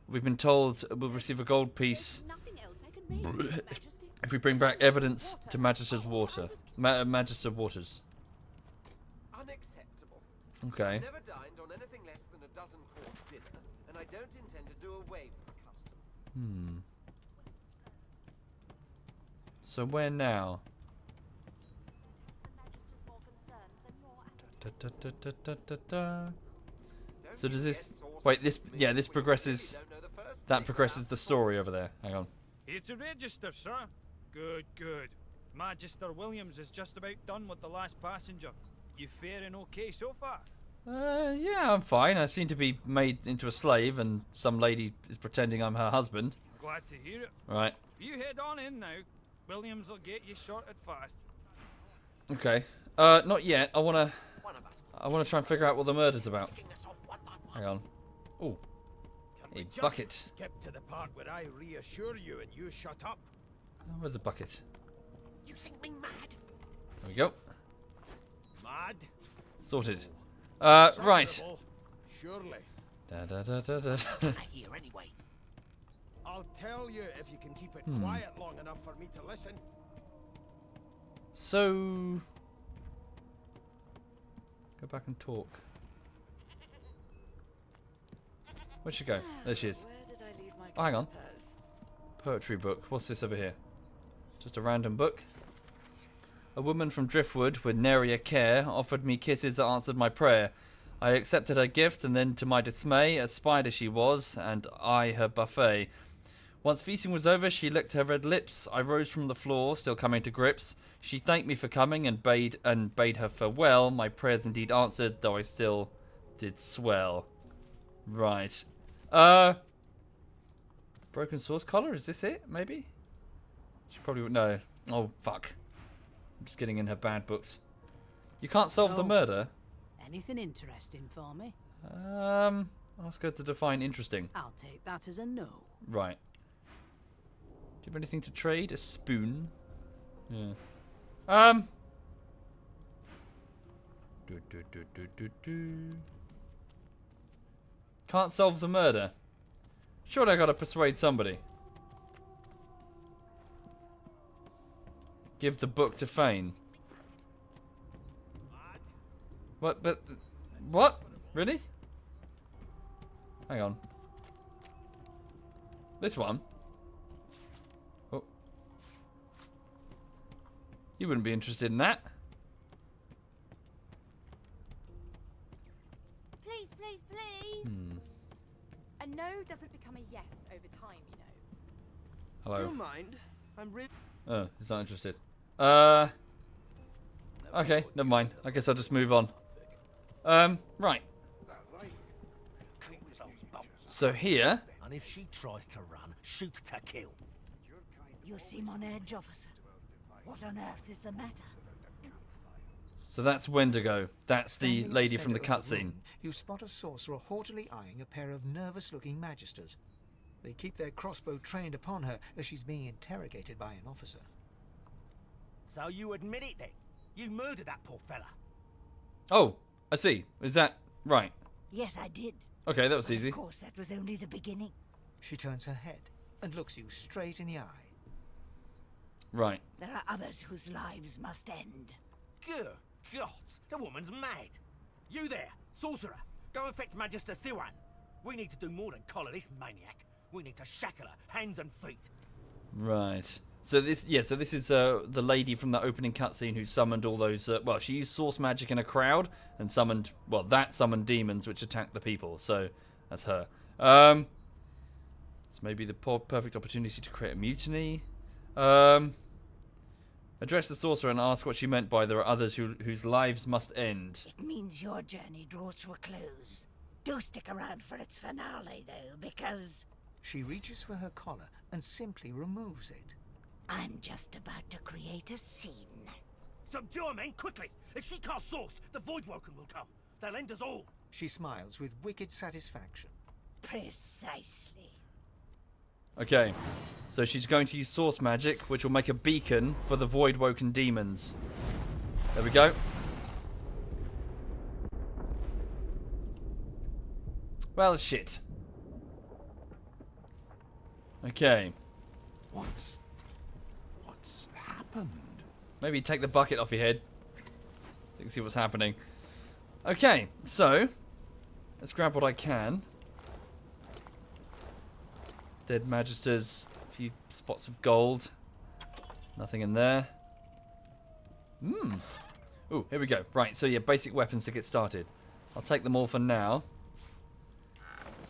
We've been told we'll receive a gold piece if we bring back evidence to Magister's Water. Magister Waters. Unacceptable. Okay. I've never dined on anything less than a dozen-course dinner, and I don't intend to do away with the custom. So where now? So does this... Wait, this... Yeah, this progresses... That progresses the story over there. Hang on. Here to register, sir. Good, good. Magister Williams is just about done with the last passenger. You faring okay so far? Yeah, I'm fine. I seem to be made into a slave, and some lady is pretending I'm her husband. Glad to hear it. Right. You head on in now. Williams will get you sorted fast. Okay. Not yet. I wanna try and figure out what the murder's about. Hang on. Ooh. A bucket. Skip to the part where I reassure you and you shut up. Where's the bucket? You think me mad? There we go. Mad? Sorted. Right. Surely. I hear anyway. I'll tell you if you can keep it quiet long enough for me to listen. So... Go back and talk. Where'd she go? There she is. Where did I leave my Oh, hang on. compass? Poetry book. What's this over here? Just a random book. A woman from Driftwood, with nary care, offered me kisses that answered my prayer. I accepted her gift, and then, to my dismay, a spider she was, and I her buffet. Once feasting was over, she licked her red lips. I rose from the floor, still coming to grips. She thanked me for coming, and bade her farewell. My prayers indeed answered, though I still did swell. Right. Broken source collar, is this it? Maybe? She probably would know. Oh, fuck. I'm just getting in her bad books. You can't solve the murder? Anything interesting for me? Ask her to define interesting. I'll take that as a no. Right. Do you have anything to trade? A spoon? Yeah. Can't solve the murder. Surely I gotta persuade somebody. Give the book to Fane. What? But... What? Really? Hang on. This one? Oh. You wouldn't be interested in that. Please, please, please. A no doesn't become a yes over time, you know. Hello. Don't mind. I'm really... Oh, he's not interested. Okay, never mind. I guess I'll just move on. Right. So here... And if she tries to run, shoot to kill. You seem on edge, officer. What on earth is the matter? So that's Wendigo. That's the Standing lady at from the centre of cutscene. room, you spot a sorcerer haughtily eyeing a pair of nervous-looking magisters. They keep their crossbow trained upon her as she's being interrogated by an officer. So you admit it then? You murdered that poor fella. Oh, I see. Is that right? Yes, I did. Okay, that was But easy. Of course, that was only the beginning. She turns her head and looks you straight in the eye. Right. There are others whose lives must end. Good God, the woman's mad. You there, sorcerer, go and fetch Magister Siwan. We need to do more than collar this maniac. We need to shackle her, hands and feet. Right. So this, yeah. So this is the lady from the opening cutscene who summoned all those. Well, she used source magic in a crowd and summoned. Well, that summoned demons which attacked the people. So that's her. It's maybe the perfect opportunity to create a mutiny. Address the sorcerer and ask what she meant by there are others whose lives must end. It means your journey draws to a close. Do stick around for its finale, though, because... She reaches for her collar and simply removes it. I'm just about to create a scene. Subdue her, men, quickly! If she can't source, the Voidwoken will come. They'll end us all. She smiles with wicked satisfaction. Precisely. Okay, so she's going to use source magic, which will make a beacon for the Voidwoken demons. There we go. Well, shit. Okay. What's happened? Maybe take the bucket off your head so you can see what's happening. Okay, so let's grab what I can. Dead Magisters. A few spots of gold. Nothing in there. Ooh, here we go. Right, so yeah, basic weapons to get started. I'll take them all for now.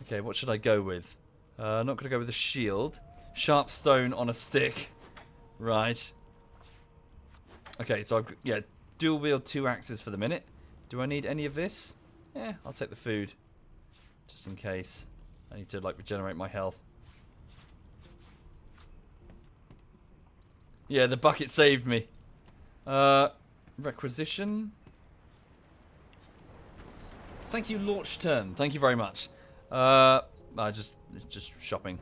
Okay, what should I go with? Not going to go with a shield. Sharp stone on a stick. Right. Okay, so I've, yeah, dual wield 2 axes for the minute. Do I need any of this? Yeah, I'll take the food. Just in case. I need to, like, regenerate my health. Yeah, the bucket saved me. Requisition. Thank you, launch turn. Thank you very much. Just shopping.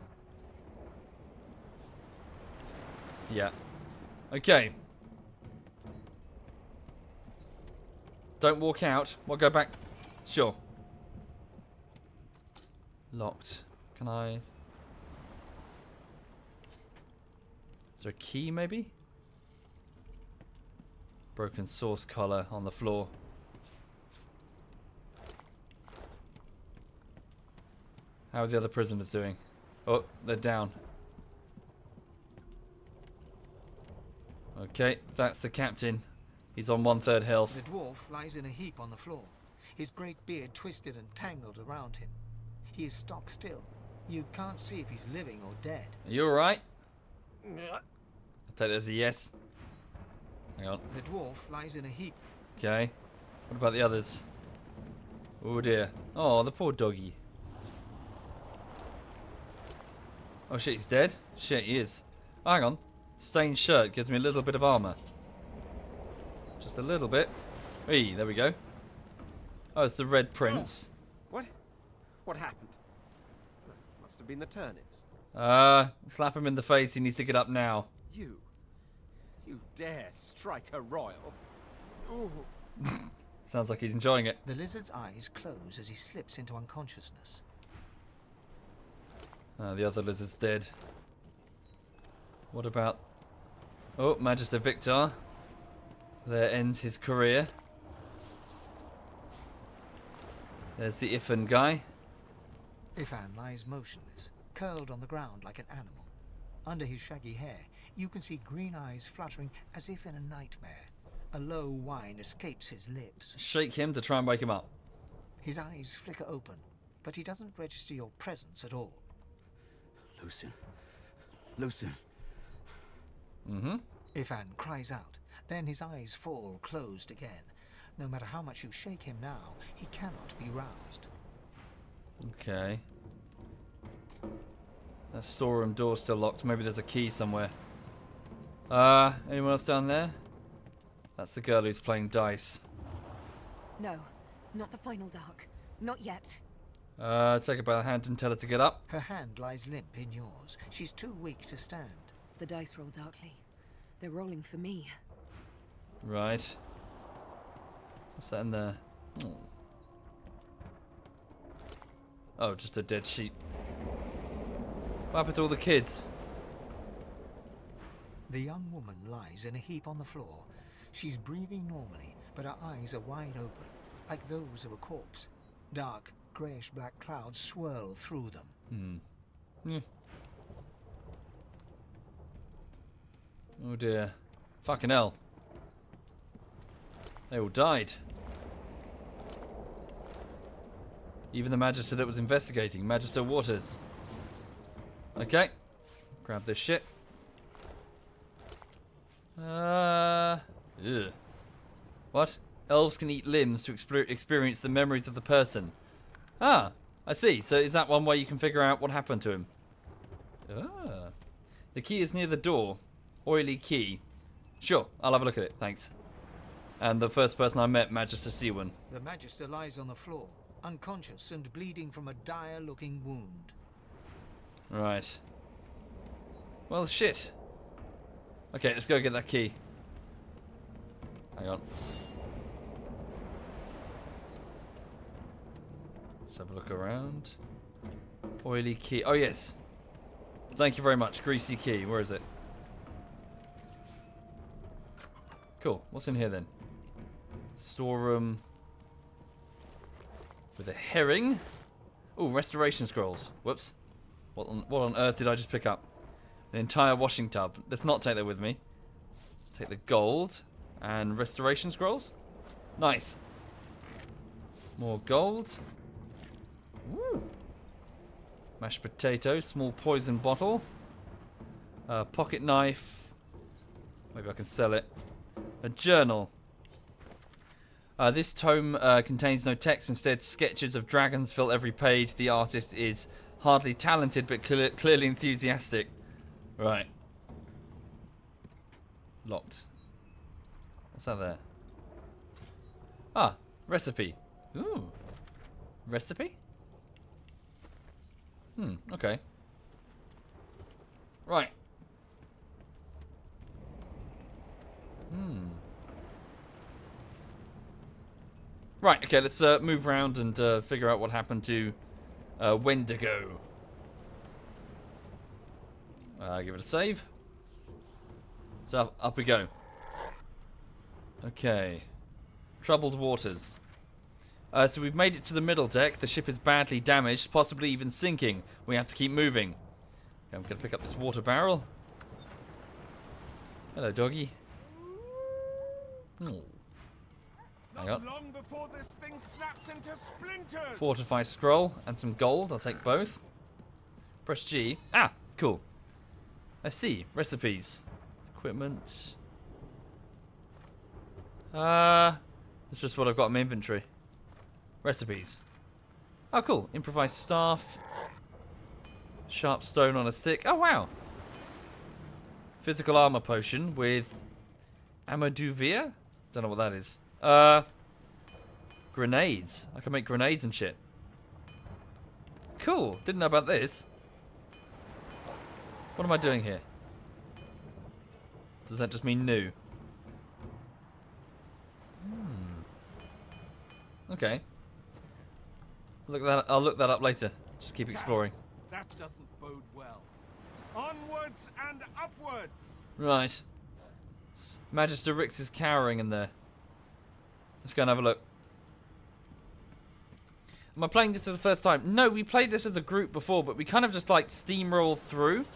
Yeah. Okay. Don't walk out. We'll go back. Sure. Locked. Can I... Is there a key, maybe? Broken source collar on the floor. How are the other prisoners doing? Oh, they're down. Okay, that's the captain. He's on 1/3 health. The dwarf lies in a heap on the floor, his great beard twisted and tangled around him. He is stock still. You can't see if he's living or dead. Are you alright? I'll take that as a yes. Hang on. The dwarf lies in a heap. Okay. What about the others? Oh dear. Oh, the poor doggy. Oh shit, he's dead? Shit, he is. Oh, hang on. Stained shirt gives me a little bit of armor. Just a little bit. Hey, there we go. Oh, it's the Red Prince. What? What happened? Must have been the turnips. Slap him in the face. He needs to get up now. You dare strike a royal? Ooh. Sounds like he's enjoying it. The lizard's eyes close as he slips into unconsciousness. The other lizard's dead. What about... Oh, Magister Victor. There ends his career. There's the Ifan guy. Ifan lies motionless, curled on the ground like an animal. Under his shaggy hair, you can see green eyes fluttering as if in a nightmare. A low whine escapes his lips. Shake him to try and wake him up. His eyes flicker open, but he doesn't register your presence at all. Lucien. Lucien. Mm-hmm. Ifan cries out. Then his eyes fall closed again. No matter how much you shake him now, he cannot be roused. Okay. That storeroom door's still locked. Maybe there's a key somewhere. Anyone else down there? That's the girl who's playing dice. No, not the final dark. Not yet. Take her by the hand and tell her to get up. Her hand lies limp in yours. She's too weak to stand. The dice roll darkly. They're rolling for me. Right. What's that in there? Oh, just a dead sheep. What happened to all the kids? The young woman lies in a heap on the floor. She's breathing normally, but her eyes are wide open, like those of a corpse. Dark, greyish-black clouds swirl through them. Oh dear. Fucking hell. They all died. Even the Magister that was investigating, Magister Waters. Okay. Grab this shit. Ugh. What? Elves can eat limbs to experience the memories of the person. Ah, I see. So is that one way you can figure out what happened to him? Ah. The key is near the door. Oily key. Sure, I'll have a look at it, thanks. And the first person I met, Magister Siwan. The Magister lies on the floor, unconscious and bleeding from a dire-looking wound. Right. Well, shit. Okay, let's go get that key. Hang on. Let's have a look around. Oily key. Oh, yes. Thank you very much. Greasy key. Where is it? Cool. What's in here then? Storeroom. With a herring. Oh, restoration scrolls. Whoops. What on earth did I just pick up? An entire washing tub. Let's not take that with me. Take the gold and restoration scrolls. Nice. More gold. Woo. Mashed potato, small poison bottle. Pocket knife. Maybe I can sell it. A journal. This tome contains no text, instead sketches of dragons fill every page. The artist is hardly talented, but clearly enthusiastic. Right. Locked. What's that there? Ah, recipe. Ooh. Recipe? Okay. Right. Right, okay, let's move around and figure out what happened to Wendigo. Give it a save. So up we go. Okay. Troubled waters. So we've made it to the middle deck. The ship is badly damaged, possibly even sinking. We have to keep moving. Okay, I'm going to pick up this water barrel. Hello, doggy. Oh. Hang on. Long before this thing snaps into splinters. Fortify scroll and some gold. I'll take both. Press G. Ah, cool. I see. Recipes. Equipment. That's just what I've got in my inventory. Recipes. Oh, cool. Improvised staff. Sharp stone on a stick. Oh, wow. Physical armor potion with Amaduvia? Don't know what that is. Grenades. I can make grenades and shit. Cool. Didn't know about this. What am I doing here? Does that just mean new? Okay. I'll look that up later. Just keep exploring. That doesn't bode well. Onwards and upwards. Right. Magister Rix is cowering in there. Let's go and have a look. Am I playing this for the first time? No, we played this as a group before, but we kind of just like steamroll through,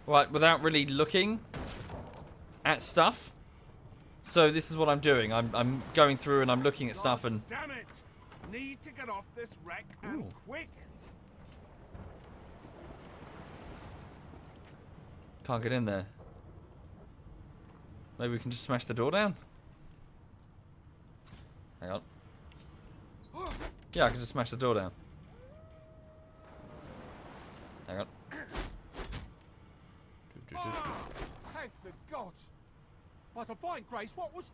right, without really looking at stuff. So this is what I'm doing. I'm going through and I'm looking at stuff and. Damn it! Need to get off this wreck and quick. Can't get in there. Maybe we can just smash the door down. Hang on. Yeah, I can just smash the door down. Hang on. Thank the gods! But a fine grace, what was...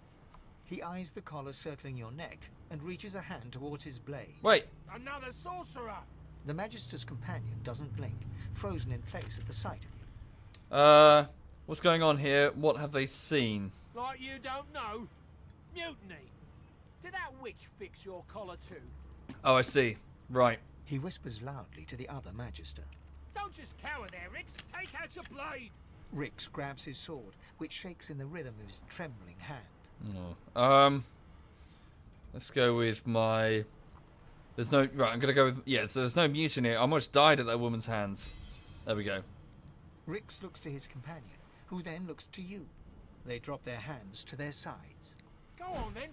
He eyes the collar circling your neck and reaches a hand towards his blade. Wait. Another sorcerer! The Magister's companion doesn't blink, frozen in place at the sight of you. What's going on here? What have they seen? Like you don't know? Mutiny! Did that witch fix your collar too? Oh, I see. Right. He whispers loudly to the other Magister. Don't just cower there, Rix. Take out your blade. Rix grabs his sword, which shakes in the rhythm of his trembling hand. Oh. Let's go with my... There's no... Right, I'm going to go with... Yeah, so there's no mutiny. I almost died at that woman's hands. There we go. Rix looks to his companion, who then looks to you. They drop their hands to their sides. Go on then.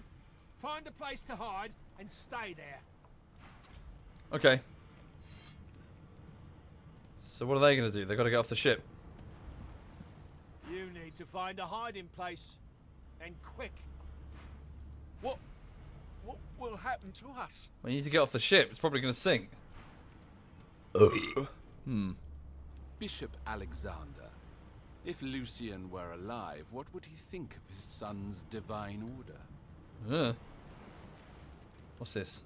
Find a place to hide and stay there. Okay. So what are they going to do? They've got to get off the ship. You need to find a hiding place. And quick. What will happen to us? We need to get off the ship. It's probably going to sink. Bishop Alexander. If Lucian were alive, what would he think of his son's divine order? What's this?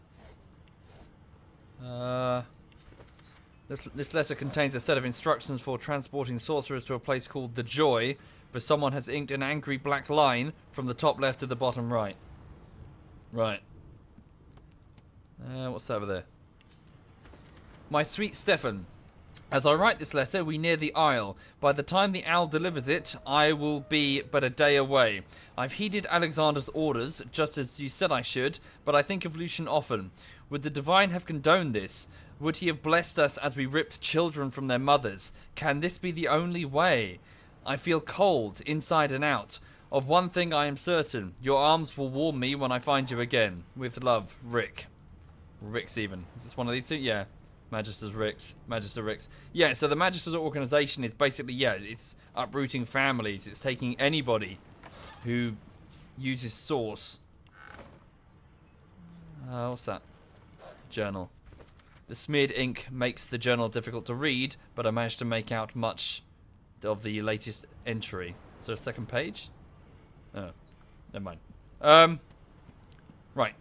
This letter contains a set of instructions for transporting sorcerers to a place called the Joy, but someone has inked an angry black line from the top left to the bottom right. Right. What's that over there? My sweet Stefan, as I write this letter, we near the Isle. By the time the owl delivers it, I will be but a day away. I've heeded Alexander's orders, just as you said I should, but I think of Lucian often. Would the Divine have condoned this? Would he have blessed us as we ripped children from their mothers? Can this be the only way? I feel cold, inside and out. Of one thing I am certain. Your arms will warm me when I find you again. With love, Rick. Rick Steven. Is this one of these two? Yeah. Magister Ricks. Yeah, so the Magister's organization is basically, yeah, it's uprooting families. It's taking anybody who uses Source. What's that? Journal. The smeared ink makes the journal difficult to read, but I managed to make out much of the latest entry. Is there a second page? Oh, never mind. Right.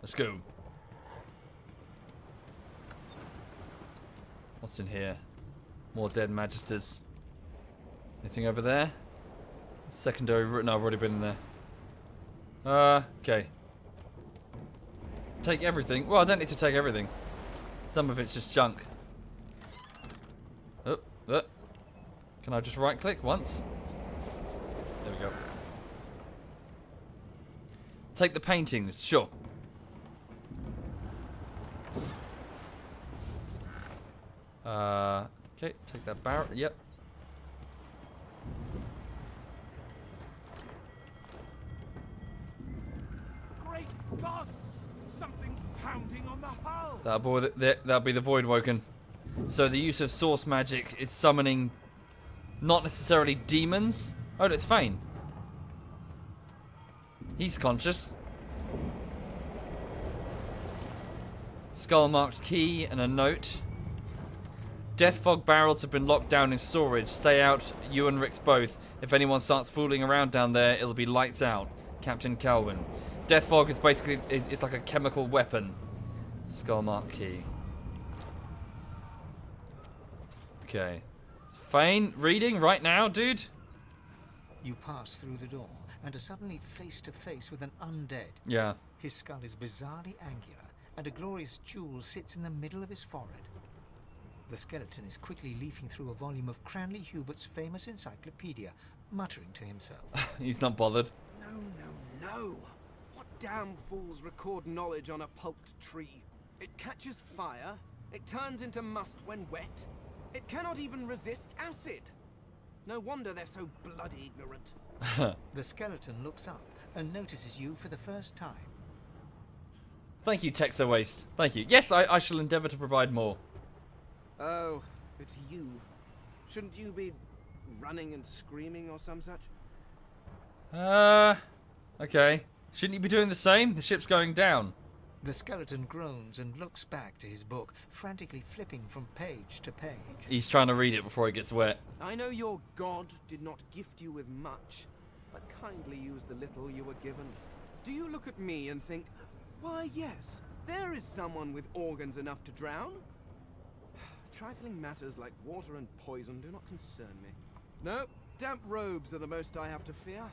Let's go. What's in here? More dead Magisters. Anything over there? Secondary route. No, I've already been in there. Okay. Take everything. Well, I don't need to take everything. Some of it's just junk. Oh. Can I just right click once? There we go. Take the paintings. Sure. Okay, take that barrel. Yep. Great gods! Something's pounding on the hull. That'll be the Void Woken. So the use of source magic is summoning not necessarily demons. Oh, it's Fane. He's conscious. Skull marked key and a note. Death fog barrels have been locked down in storage. Stay out, you and Rix both. If anyone starts fooling around down there, it'll be lights out. Captain Calvin. Death fog is basically it's like a chemical weapon. Skull marked key. Okay. Fane, reading right now, dude. You pass through the door and are suddenly face to face with an undead. Yeah. His skull is bizarrely angular, and a glorious jewel sits in the middle of his forehead. The skeleton is quickly leafing through a volume of Cranley Hubert's famous encyclopedia, muttering to himself. He's not bothered. No. What damn fools record knowledge on a pulped tree? It catches fire, it turns into must when wet, it cannot even resist acid. No wonder they're so bloody ignorant. The skeleton looks up and notices you for the first time. Thank you, Texo Waste. Thank you. Yes, I shall endeavour to provide more. Oh, it's you. Shouldn't you be running and screaming or some such? Okay. Shouldn't you be doing the same? The ship's going down. The skeleton groans and looks back to his book, frantically flipping from page to page. He's trying to read it before it gets wet. I know your god did not gift you with much, but kindly use the little you were given. Do you look at me and think, why yes, there is someone with organs enough to drown? Trifling matters like water and poison do not concern me. No, damp robes are the most I have to fear.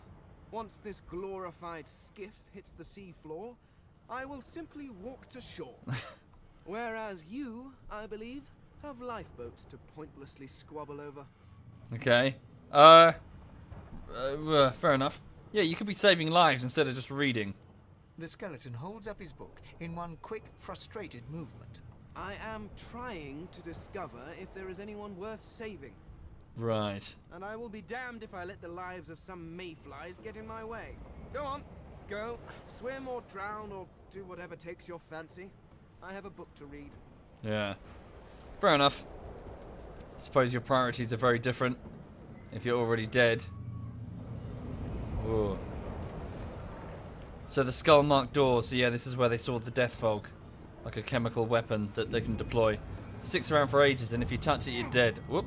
Once this glorified skiff hits the sea floor, I will simply walk to shore. Whereas you, I believe, have lifeboats to pointlessly squabble over. Okay. Fair enough. Yeah, you could be saving lives instead of just reading. The skeleton holds up his book in one quick, frustrated movement. I am trying to discover if there is anyone worth saving. Right. And I will be damned if I let the lives of some mayflies get in my way. Go on. Go. Swim or drown or do whatever takes your fancy. I have a book to read. Yeah. Fair enough. I suppose your priorities are very different if you're already dead. Ooh. So the skull marked door, so yeah, this is where they saw the death fog. Like a chemical weapon that they can deploy. It sticks around for ages, and if you touch it, you're dead. Whoop.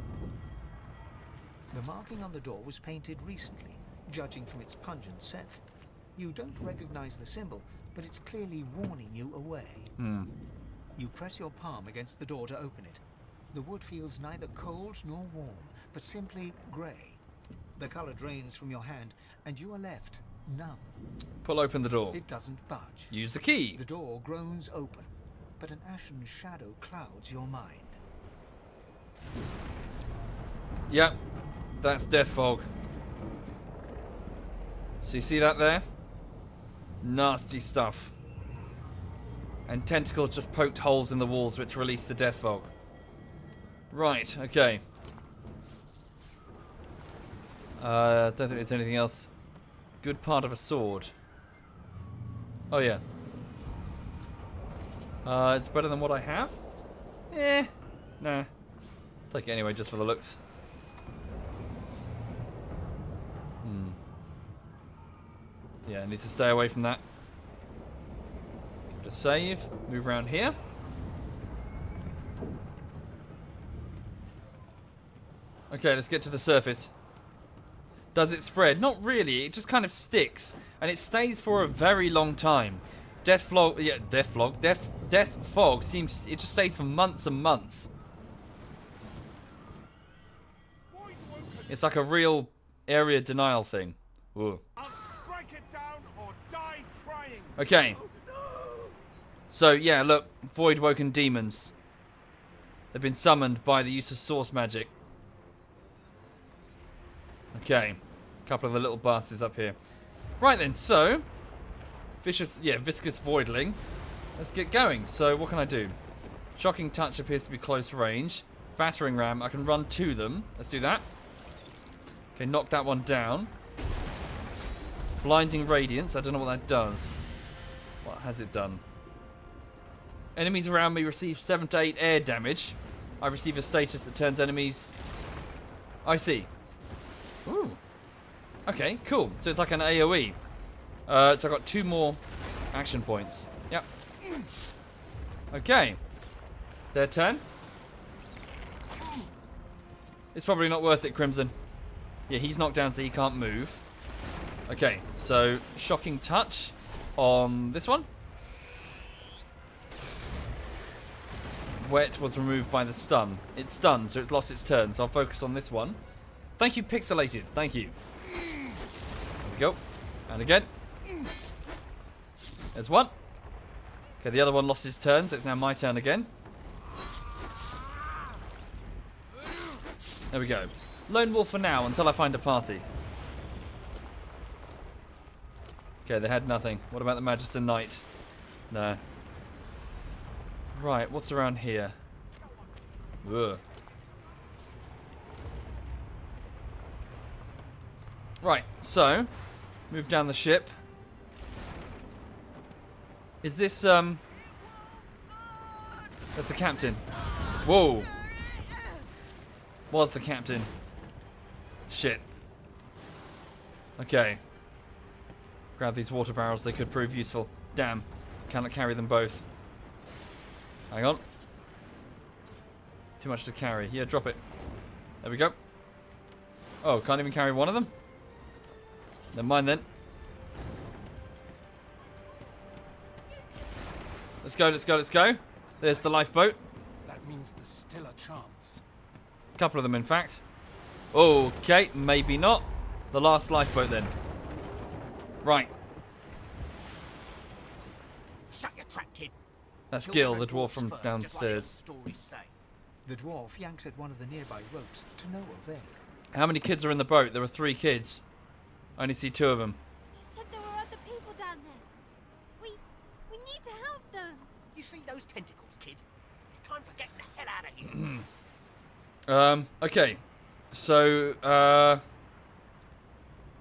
The marking on the door was painted recently, judging from its pungent scent. You don't recognize the symbol, but it's clearly warning you away. You press your palm against the door to open it. The wood feels neither cold nor warm, but simply grey. The color drains from your hand, and you are left numb. Pull open the door. It doesn't budge. Use the key. The door groans open, but an ashen shadow clouds your mind. Yep. That's death fog. So you see that there? Nasty stuff. And tentacles just poked holes in the walls which released the death fog. Right, okay. Don't think there's anything else. Good part of a sword. Oh yeah. It's better than what I have? Eh. Nah. Take it anyway just for the looks. Yeah, I need to stay away from that. Just save. Move around here. Okay, let's get to the surface. Does it spread? Not really. It just kind of sticks. And it stays for a very long time. Death fog seems... It just stays for months and months. It's like a real area denial thing. Ooh. Okay. So, yeah, look. Void-woken demons. They've been summoned by the use of source magic. Okay. A couple of the little bastards up here. Right then, so... viscous voidling. Let's get going. So, what can I do? Shocking touch appears to be close range. Battering ram, I can run to them. Let's do that. Okay, knock that one down. Blinding radiance, I don't know what that does. What has it done? Enemies around me receive 7 to 8 air damage. I receive a status that turns enemies... I see. Ooh. Okay, cool. So it's like an AoE. So I've got 2 more action points. Yep. Okay. Their turn. It's probably not worth it, Crimson. Yeah, he's knocked down so he can't move. Okay, so shocking touch on this one. Wet was removed by the stun. It's stunned, so it's lost its turn, so I'll focus on this one. Thank you, Pixelated. Thank you. There we go. And again. There's one. Okay, the other one lost his turn, so it's now my turn again. There we go. Lone wolf for now, until I find a party. Okay, they had nothing. What about the Magister Knight? No. Right, what's around here? Ugh. Right, so move down the ship. Is this that's the captain. Whoa. Was the captain. Shit. Okay. Grab these water barrels, they could prove useful. Damn. Cannot carry them both. Hang on. Too much to carry. Yeah, drop it. There we go. Oh, can't even carry one of them? Never mind then. Let's go, let's go, let's go. There's the lifeboat. That means there's still a chance. A couple of them, in fact. Okay, maybe not. The last lifeboat then. Right. Shut your trap, kid. That's Gil, the dwarf from downstairs. The dwarf yanks at one of the nearby ropes to no avail. How many kids are in the boat? There are 3 kids. I only see 2 of them. You said there were other people down there. We need to help them. You see those tentacles, kid? It's time for getting the hell out of here. Okay. So,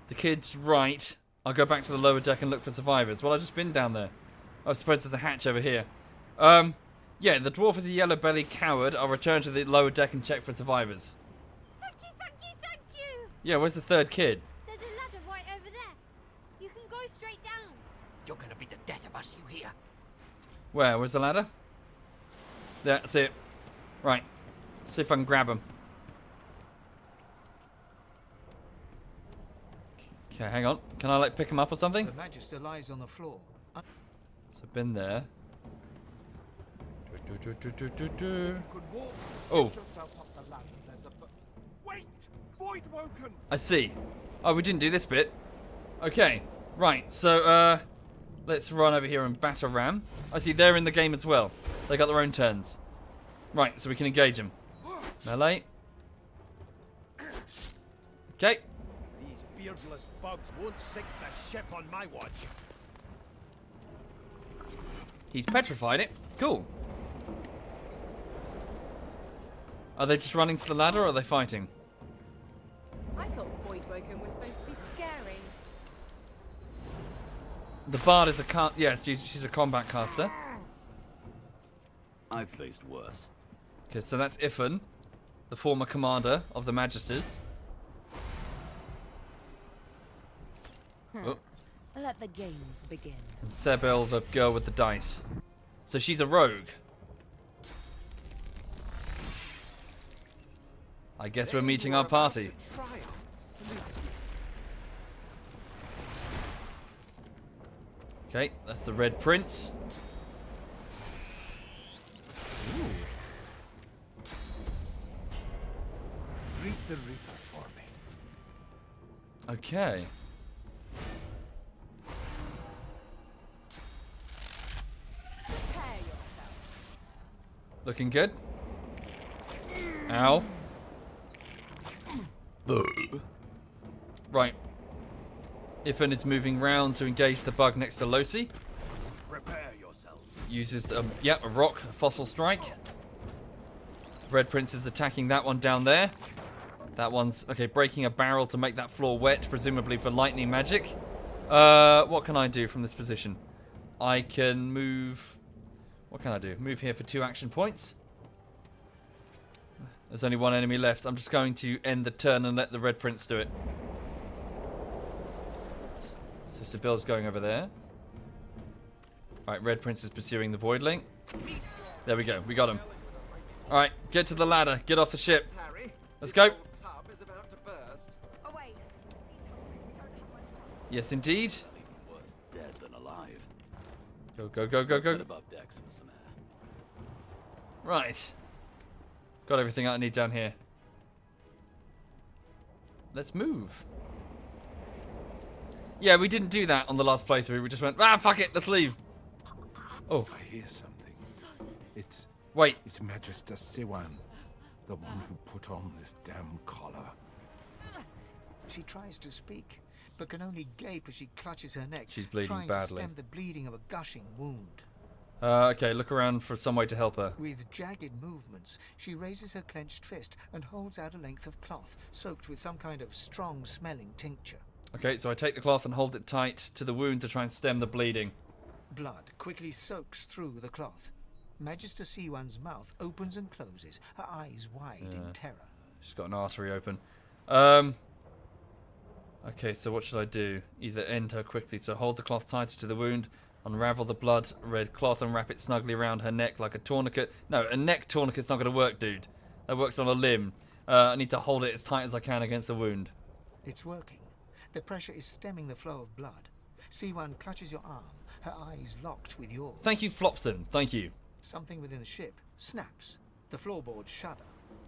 the kid's right. I'll go back to the lower deck and look for survivors. Well, I've just been down there. I suppose there's a hatch over here. Yeah, the dwarf is a yellow-bellied coward. I'll return to the lower deck and check for survivors. Thank you, thank you, thank you! Yeah, where's the 3rd kid? There's a ladder right over there. You can go straight down. You're gonna be the death of us, you hear? Where? Where's the ladder? There, that's it. Right. See if I can grab him. Okay, hang on. Can I, like, pick him up or something? The Magister lies on the floor. So I've been there. Oh. Wait! Void-woken! I see. Oh, we didn't do this bit. Okay. Right, so, let's run over here and batter ram. I see they're in the game as well. They got their own turns. Right, so we can engage them. Melee. Okay. These beardless bugs won't sink the ship on my watch. He's petrified it. Cool. Are they just running to the ladder or are they fighting? I thought voidwoken was supposed to be scary. The bard is a yes, she's a combat caster. I've faced worse. Okay, so that's Ifan, the former commander of the Magisters. Oh. Let the games begin. And Sebel, the girl with the dice. So she's a rogue. I guess we're meeting our party. Okay, that's the Red Prince. Ooh. Greet the Reaper for me. Okay. Looking good. Ow. Right. Ifan is moving round to engage the bug next to Losi. Prepare yourself. Uses, a rock, a fossil strike. Red Prince is attacking that one down there. That one's, okay, breaking a barrel to make that floor wet, presumably for lightning magic. What can I do from this position? I can move... What can I do? Move here for 2 action points. There's only 1 enemy left. I'm just going to end the turn and let the Red Prince do it. So Sibyl's going over there. Alright, Red Prince is pursuing the Voidling. There we go. We got him. Alright, get to the ladder. Get off the ship. Let's go. Yes, indeed. Worse dead than alive. Go, go, go, go, go. Let's head above decks for some air. Right. Got everything I need down here. Let's move. Yeah, we didn't do that on the last playthrough. We just went, fuck it, let's leave. Oh. I hear something. It's... Wait. It's Magister Siwan, the one who put on this damn collar. She tries to speak, but can only gape as she clutches her neck. She's bleeding trying badly. to stem the bleeding of a gushing wound. Okay, look around for some way to help her. With jagged movements, she raises her clenched fist and holds out a length of cloth, soaked with some kind of strong-smelling tincture. Okay, so I take the cloth and hold it tight to the wound to try and stem the bleeding. Blood quickly soaks through the cloth. Magister Siwan's mouth opens and closes, her eyes wide in terror. She's got an artery open. Okay, so what should I do? Either end her quickly, so hold the cloth tighter to the wound, unravel the blood-red cloth and wrap it snugly around her neck like a tourniquet. No, a neck tourniquet's not going to work, dude. That works on a limb. I need to hold it as tight as I can against the wound. It's working. The pressure is stemming the flow of blood. Siwan clutches your arm, her eyes locked with yours. Thank you, Flopson. Thank you. Something within the ship snaps. The floorboards shudder.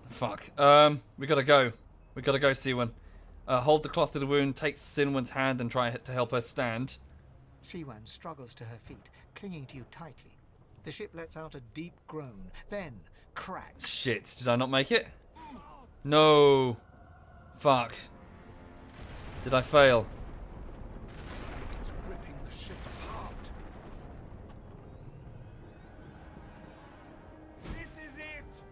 Fuck. We gotta go. We gotta go, Siwan. Hold the cloth to the wound, take Sinwan's hand and try to help her stand. Siwan struggles to her feet, clinging to you tightly. The ship lets out a deep groan, then cracks. Shit, did I not make it? No. Fuck. Did I fail? It's ripping the ship apart. This is it!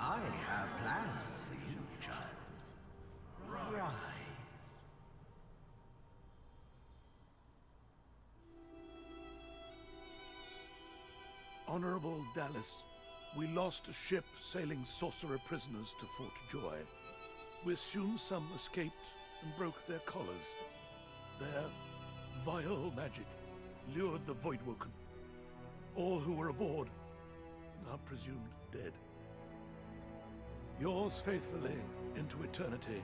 I have plans for you, child. Rise. Honorable Dallas, we lost a ship sailing sorcerer prisoners to Fort Joy. We assume some escaped and broke their collars. Their vile magic lured the Voidwoken. All who were aboard are presumed dead. Yours faithfully into eternity,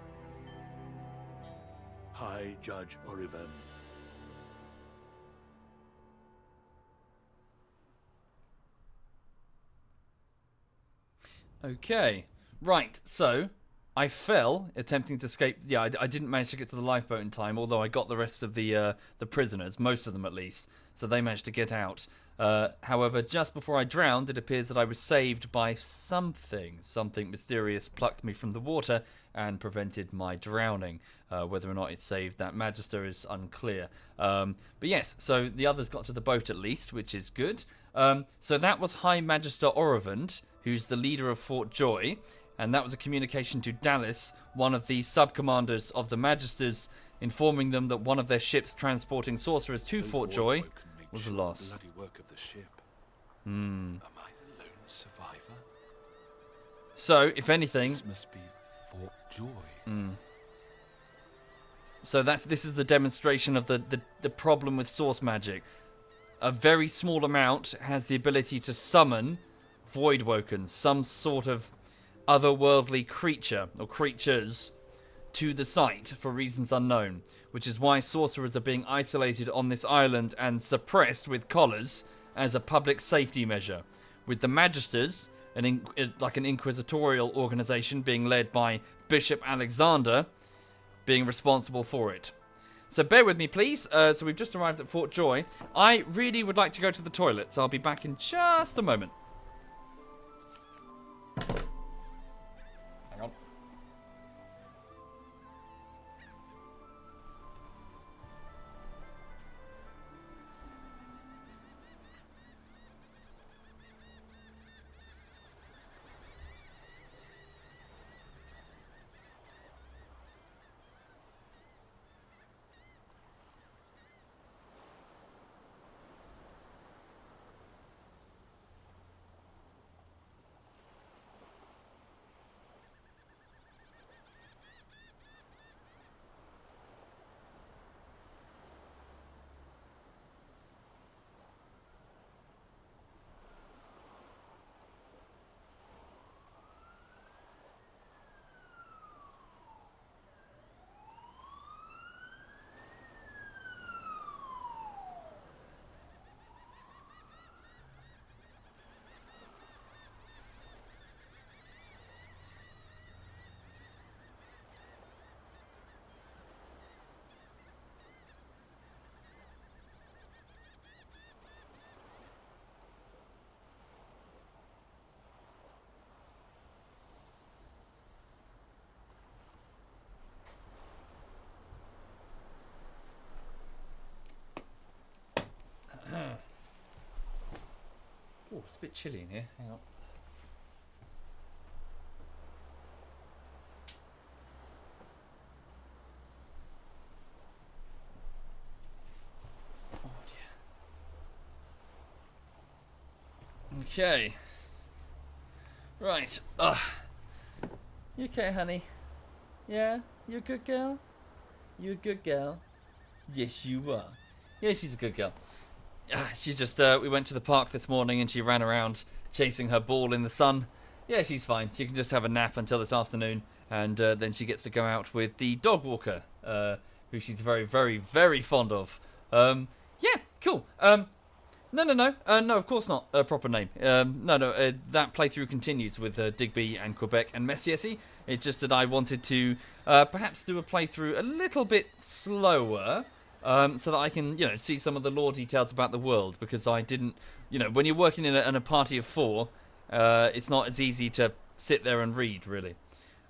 High Judge Orivan. Okay. Right, so I fell attempting to escape. Yeah, I didn't manage to get to the lifeboat in time, although I got the rest of the prisoners, most of them at least, so they managed to get out. However, just before I drowned, it appears that I was saved by something. Something mysterious plucked me from the water and prevented my drowning. Whether or not it saved that Magister is unclear. But yes, so the others got to the boat at least, which is good. So that was High Magister Orovand, who's the leader of Fort Joy. And that was a communication to Dallas, one of the sub-commanders of the Magisters, informing them that one of their ships transporting sorcerers to Fort Joy was lost. Bloody work of the ship. Hmm. Am I the lone survivor? So, if anything, This must be Fort Joy. So this is the demonstration of the problem with source magic. A very small amount has the ability to summon Voidwoken, some sort of otherworldly creature or creatures, to the site for reasons unknown, which is why sorcerers are being isolated on this island and suppressed with collars as a public safety measure, with the Magisters, like an inquisitorial organization being led by Bishop Alexander, being responsible for it. So bear with me, please. So we've just arrived at Fort Joy. I really would like to go to the toilet, so I'll be back in just a moment. Hang on. Oh, it's a bit chilly in here. Hang on. Oh dear. Okay. Right. You okay, honey? Yeah? You a good girl? You a good girl? Yes, you are. Yeah, she's a good girl. She's just, we went to the park this morning and she ran around chasing her ball in the sun. Yeah, she's fine. She can just have a nap until this afternoon, and then she gets to go out with the dog walker, who she's very, very, very fond of. Yeah, cool. No, of course not a proper name. That playthrough continues with Digby and Quebec and Messiesi. It's just that I wanted to perhaps do a playthrough a little bit slower, so that I can, see some of the lore details about the world, because I didn't, when you're working in a party of 4, it's not as easy to sit there and read, really.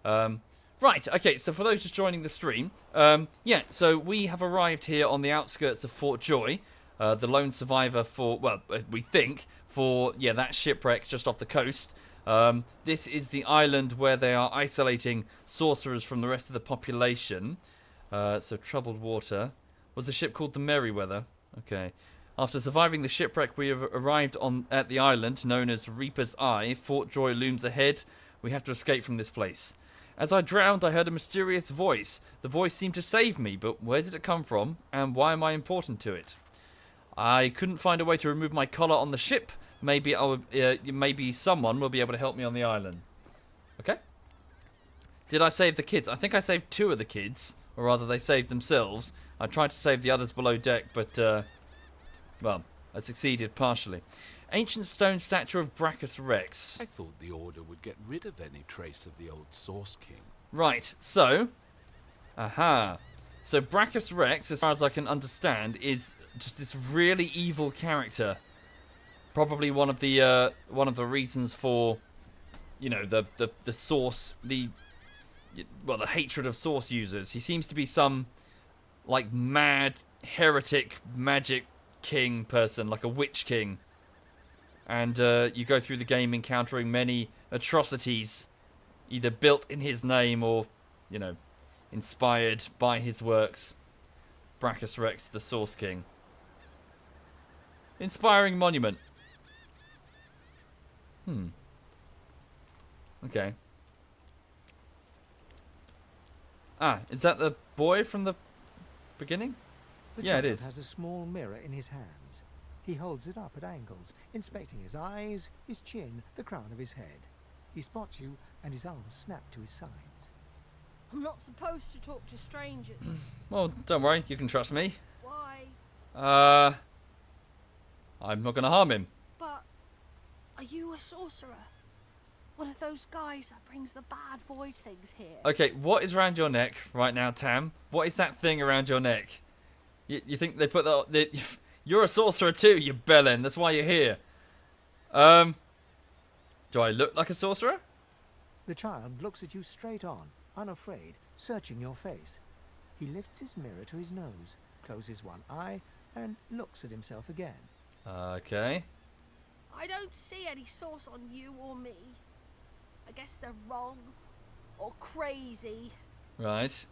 Right, okay, so for those just joining the stream, so we have arrived here on the outskirts of Fort Joy, the lone survivor for, we think, for, that shipwreck just off the coast. This is the island where they are isolating sorcerers from the rest of the population. So troubled water. Was the ship called the Merryweather? Okay. After surviving the shipwreck, we have arrived at the island known as Reaper's Eye. Fort Joy looms ahead. We have to escape from this place. As I drowned, I heard a mysterious voice. The voice seemed to save me, but where did it come from, and why am I important to it? I couldn't find a way to remove my collar on the ship. Maybe someone will be able to help me on the island. Okay. Did I save the kids? I think I saved 2 of the kids, or rather they saved themselves. I tried to save the others below deck, but, I succeeded partially. Ancient stone statue of Brachus Rex. I thought the Order would get rid of any trace of the old Source King. Right, so... Aha. So Brachus Rex, as far as I can understand, is just this really evil character. Probably one of the reasons for, you know, the source, the hatred of source users. He seems to be some, like, mad, heretic, magic king person, like a witch king. And you go through the game encountering many atrocities, either built in his name or, you know, inspired by his works. Brachus Rex, the Source King. Inspiring monument. Okay. Ah, is that the boy from the beginning? Yeah, it is. Has a small mirror in his hands. He holds it up at angles, inspecting his eyes, his chin, the crown of his head. He spots you, and his arms snap to his sides. I'm not supposed to talk to strangers. Well, don't worry, you can trust me. Why? I'm not gonna harm him. But are you a sorcerer? One of those guys that brings the bad void things here? Okay, what is around your neck right now, Tam? What is that thing around your neck? You think they put that... You're a sorcerer too, you bellend. That's why you're here. Do I look like a sorcerer? The child looks at you straight on, unafraid, searching your face. He lifts his mirror to his nose, closes one eye, and looks at himself again. Okay. I don't see any source on you or me. I guess they're wrong. Or crazy. Right.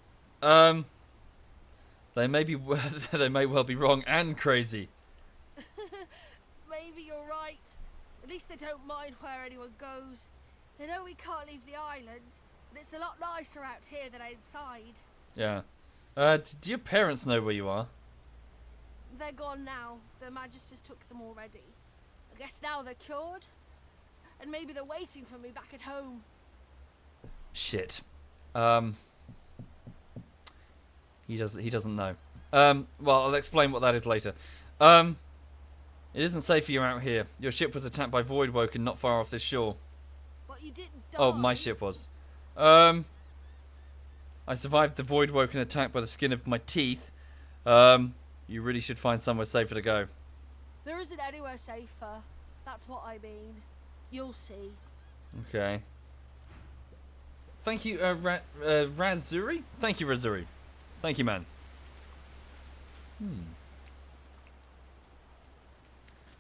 They may may well be wrong and crazy. Maybe you're right. At least they don't mind where anyone goes. They know we can't leave the island, and it's a lot nicer out here than outside. Yeah. Do your parents know where you are? They're gone now. The Magisters took them already. I guess now they're cured. And maybe they're waiting for me back at home. Shit. He doesn't know. Well, I'll explain what that is later. It isn't safe for you out here. Your ship was attacked by Voidwoken not far off this shore. But you didn't die. Oh, my ship was. I survived the Voidwoken attack by the skin of my teeth. You really should find somewhere safer to go. There isn't anywhere safer. That's what I mean. You'll see. Okay. Thank you, Razuri? Thank you, Razuri. Thank you, man.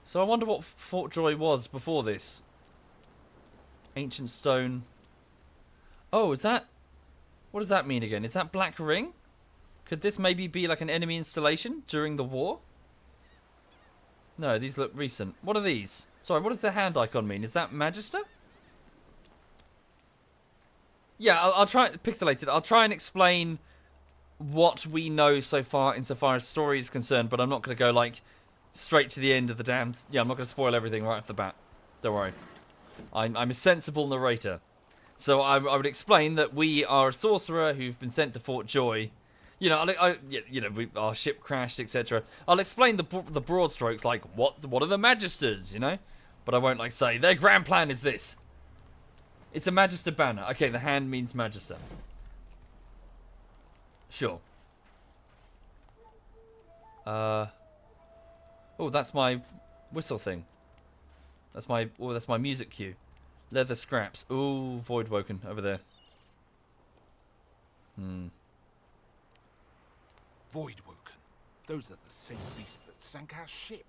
So I wonder what Fort Joy was before this. Ancient stone. Oh, is that... What does that mean again? Is that Black Ring? Could this maybe be like an enemy installation during the war? No, these look recent. What are these? Sorry, what does the hand icon mean? Is that Magister? Yeah, I'll try... Pixelated. I'll try and explain what we know so far insofar as story is concerned, but I'm not going to go, like, straight to the end of the damned... Yeah, I'm not going to spoil everything right off the bat. Don't worry. I'm a sensible narrator. So I would explain that we are a sorcerer who've been sent to Fort Joy. You know, our ship crashed, etc. I'll explain the broad strokes, like what are the Magisters, you know? But I won't like say their grand plan is this. It's a Magister banner. Okay, the hand means Magister. Sure. Oh, that's my whistle thing. That's my music cue. Leather scraps. Ooh, Voidwoken over there. Voidwoken. Those are the same beasts that sank our ship.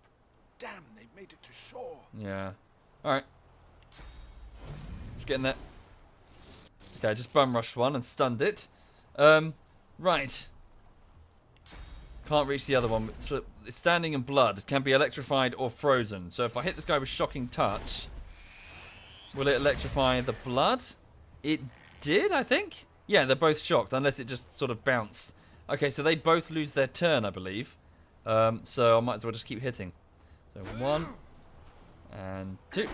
Damn, they've made it to shore. Yeah. Alright. Let's get in there. Okay, I just bum rushed one and stunned it. Right. Can't reach the other one. So it's standing in blood. It can be electrified or frozen. So if I hit this guy with shocking touch, will it electrify the blood? It did, I think. Yeah, they're both shocked, unless it just sort of bounced. Okay, so they both lose their turn, I believe. So I might as well just keep hitting. So 1 and 2.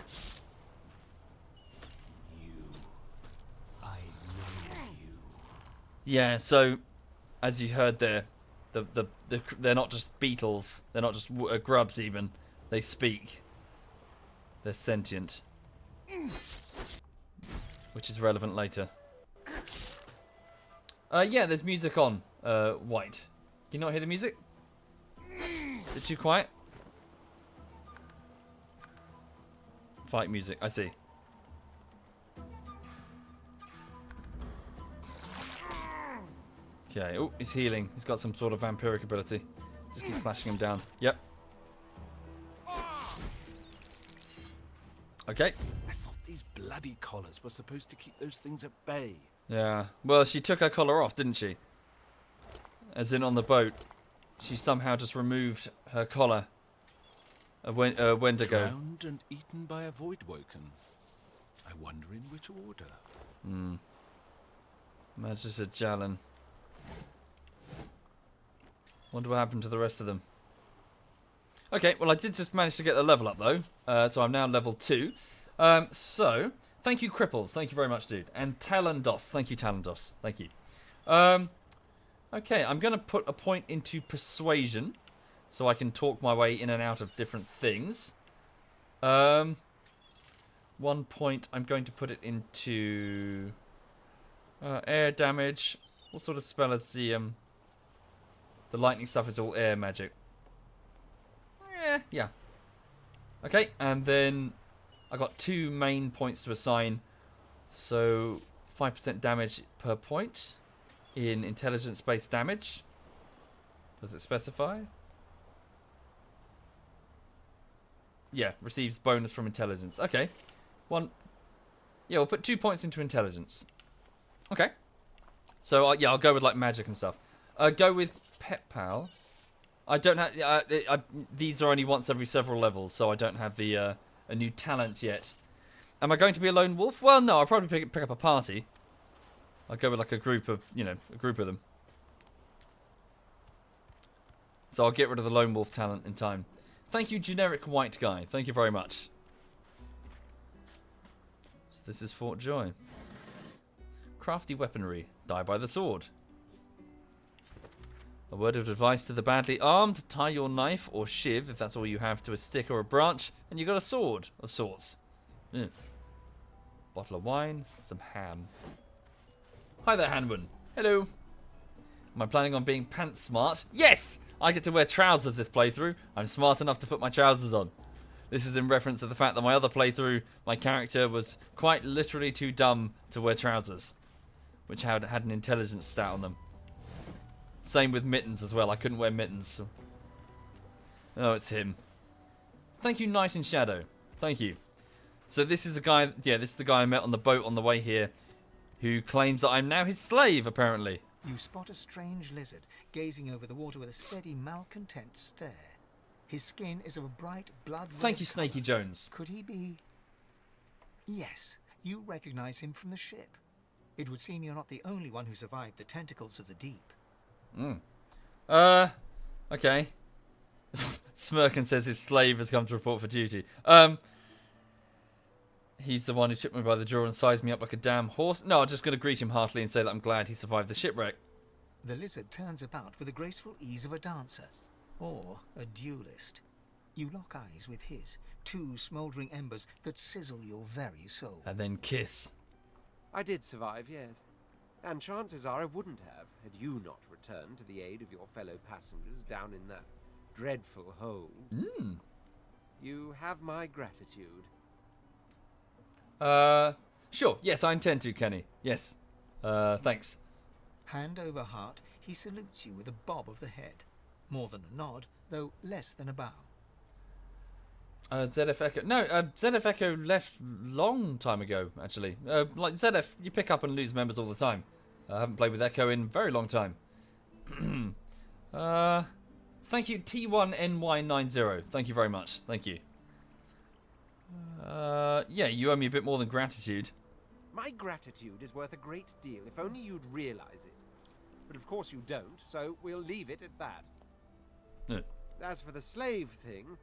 Yeah, so as you heard there, they're not just beetles. They're not just grubs even. They speak. They're sentient. Which is relevant later. Yeah, there's music on, White. Can you not hear the music? Is it too quiet? Fight music, I see. Okay, oh, he's healing. He's got some sort of vampiric ability. Just keep slashing him down. Yep. Okay. I thought these bloody collars were supposed to keep those things at bay. Yeah. Well, she took her collar off, didn't she? As in on the boat. She somehow just removed her collar a Wendigo. Drowned and eaten by a voidwoken. I wonder in which order. Magister Jalan. Wonder what happened to the rest of them. Okay, well I did just manage to get a level up though. So I'm now level 2. So, thank you Cripples. Thank you very much, dude. And Talandos. Thank you, Talandos. Thank you. Okay, I'm going to put a point into Persuasion. So I can talk my way in and out of different things. 1 point, I'm going to put it into air damage. What sort of spell is the lightning stuff is all air magic. Yeah. Okay, and then I got 2 main points to assign. So 5% damage per point in intelligence-based damage. Does it specify? Yeah, receives bonus from intelligence. Okay. 1. Yeah, we'll put 2 points into intelligence. Okay. So, yeah, I'll go with, like, magic and stuff. Go with Pet Pal. I don't have... these are only once every several levels, so I don't have the a new talent yet. Am I going to be a lone wolf? Well, no, I'll probably pick up a party. I'll go with, like, a group of, a group of them. So I'll get rid of the lone wolf talent in time. Thank you, generic white guy. Thank you very much. So this is Fort Joy. Crafty weaponry. Die by the sword. A word of advice to the badly armed. Tie your knife or shiv, if that's all you have, to a stick or a branch, and you got a sword of sorts. Bottle of wine. Some ham. Hi there, Hanwon. Hello. Am I planning on being pants smart? Yes! I get to wear trousers this playthrough. I'm smart enough to put my trousers on. This is in reference to the fact that my other playthrough, my character was quite literally too dumb to wear trousers, which had an intelligence stat on them. Same with mittens as well. I couldn't wear mittens. Oh, it's him. Thank you, Night in Shadow. Thank you. So this is a guy, yeah, this is the guy I met on the boat on the way here, who claims that I'm now his slave, apparently. You spot a strange lizard gazing over the water with a steady, malcontent stare. His skin is of a bright blood. Thank you, Snaky Jones. Could he be? Yes, you recognize him from the ship. It would seem you're not the only one who survived the tentacles of the deep. Okay. Smirkin says his slave has come to report for duty. He's the one who took me by the jaw and sized me up like a damn horse. No, I'm just going to greet him heartily and say that I'm glad he survived the shipwreck. The lizard turns about with the graceful ease of a dancer, or a duelist. You lock eyes with his, 2 smouldering embers that sizzle your very soul. And then kiss. I did survive, yes. And chances are I wouldn't have, had you not returned to the aid of your fellow passengers down in that dreadful hole. You have my gratitude. Sure. Yes, I intend to, Kenny. Yes. Thanks. Hand over heart, he salutes you with a bob of the head. More than a nod, though less than a bow. ZF Echo. No, ZF Echo left long time ago, actually. Like ZF, you pick up and lose members all the time. I haven't played with Echo in a very long time. Thank you, T1NY90. Thank you very much. Thank you. Yeah, you owe me a bit more than gratitude. My gratitude is worth a great deal, if only you'd realize it. But of course you don't, so we'll leave it at that. As for the slave thing,